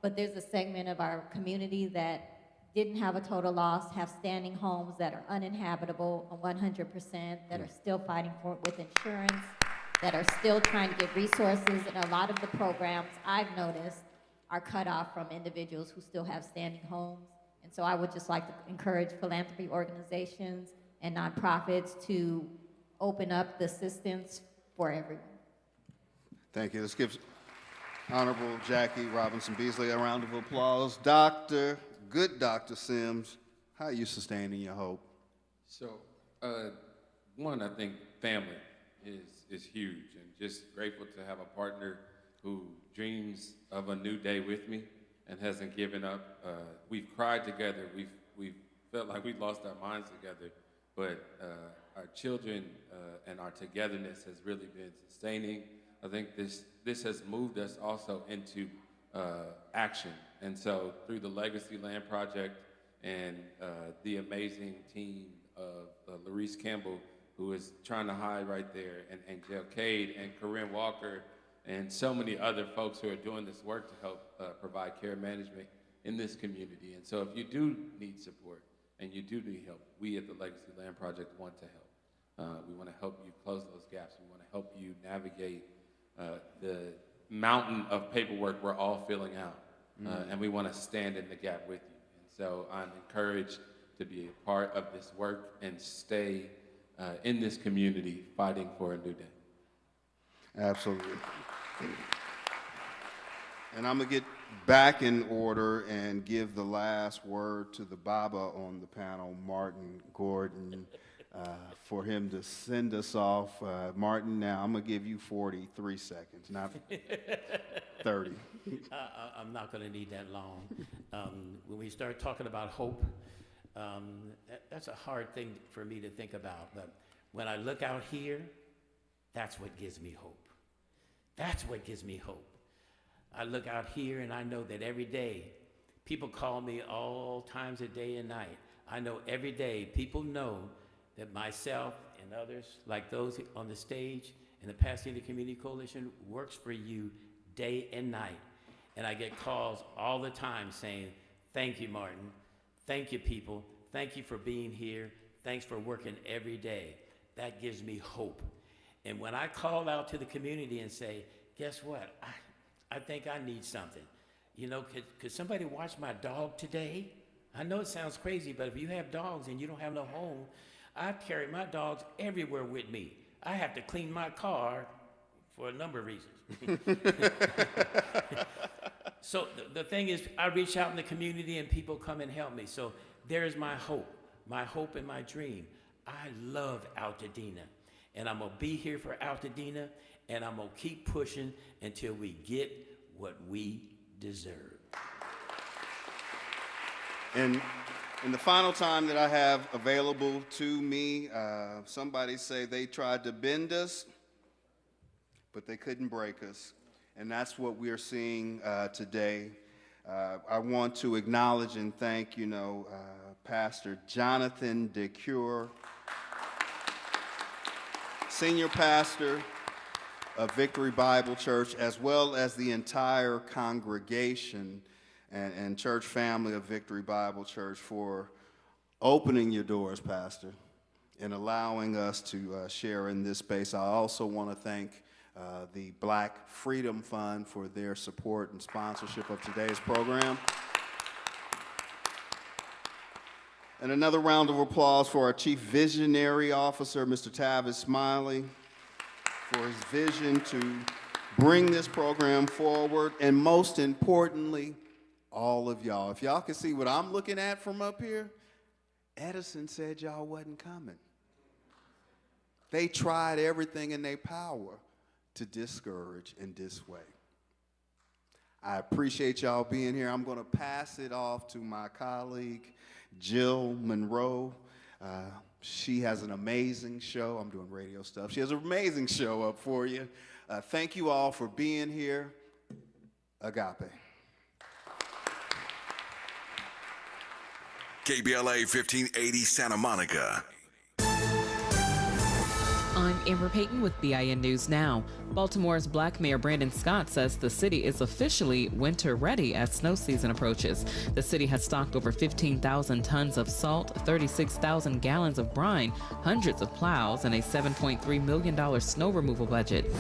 but there's a segment of our community that didn't have a total loss, have standing homes that are uninhabitable 100%, that are still fighting for it with insurance, that are still trying to get resources, and a lot of the programs I've noticed are cut off from individuals who still have standing homes. And so I would just like to encourage philanthropy organizations and nonprofits to open up the assistance for everyone. Thank you. Let's give Honorable Jackie Robinson Beasley a round of applause. Good Dr. Sims, how are you sustaining your hope? So, one, I think family is huge, and just grateful to have a partner who dreams of a new day with me and hasn't given up. We've cried together. We've felt like we lost our minds together, but our children and our togetherness has really been sustaining. I think this has moved us also into action. And so through the Legacy Land Project and the amazing team of Larice Campbell, who is trying to hide right there, and Angel Cade and Corinne Walker, and so many other folks who are doing this work to help provide care management in this community. And so if you do need support and you do need help, we at the Legacy Land Project want to help. We want to help you close those gaps. We want to help you navigate the mountain of paperwork we're all filling out. And we want to stand in the gap with you. And so I'm encouraged to be a part of this work and stay in this community fighting for a new day. Absolutely. And I'm going to get back in order and give the last word to the Baba on the panel, Martin Gordon, for him to send us off. Martin, now I'm going to give you 43 seconds, not 30. I'm not going to need that long. When we start talking about hope, that's a hard thing for me to think about. But when I look out here, that's what gives me hope. That's what gives me hope. I look out here and I know that every day, people call me all times of day and night. I know every day people know that myself and others, like those on the stage and the Pasadena Community Coalition, works for you day and night. And I get calls all the time saying, thank you, Martin. Thank you, people. Thank you for being here. Thanks for working every day. That gives me hope. And when I call out to the community and say, guess what? I think I need something. You know, could somebody watch my dog today? I know it sounds crazy, but if you have dogs and you don't have no home, I carry my dogs everywhere with me. I have to clean my car for a number of reasons. So the thing is, I reach out in the community and people come and help me. So there's my hope and my dream. I love Altadena, and I'm gonna be here for Altadena, and I'm gonna keep pushing until we get what we deserve. And in the final time that I have available to me, somebody say they tried to bend us, but they couldn't break us. And that's what we're seeing today. I want to acknowledge and thank, Pastor Jonathan DeCure, Senior Pastor of Victory Bible Church, as well as the entire congregation and church family of Victory Bible Church, for opening your doors, Pastor, and allowing us to share in this space. I also want to thank the Black Freedom Fund for their support and sponsorship of today's program. And another round of applause for our Chief Visionary Officer, Mr. Tavis Smiley, for his vision to bring this program forward. And most importantly, all of y'all. If y'all can see what I'm looking at from up here, Edison said y'all wasn't coming. They tried everything in their power to discourage and dissuade. I appreciate y'all being here. I'm going to pass it off to my colleague, Jill Monroe. She has an amazing show. I'm doing radio stuff. She has an amazing show up for you. Thank you all for being here. Agape. KBLA 1580 Santa Monica. I'm Amber Payton with BIN News Now. Baltimore's Black Mayor Brandon Scott says the city is officially winter ready as snow season approaches. The city has stocked over 15,000 tons of salt, 36,000 gallons of brine, hundreds of plows, and a $7.3 million snow removal budget.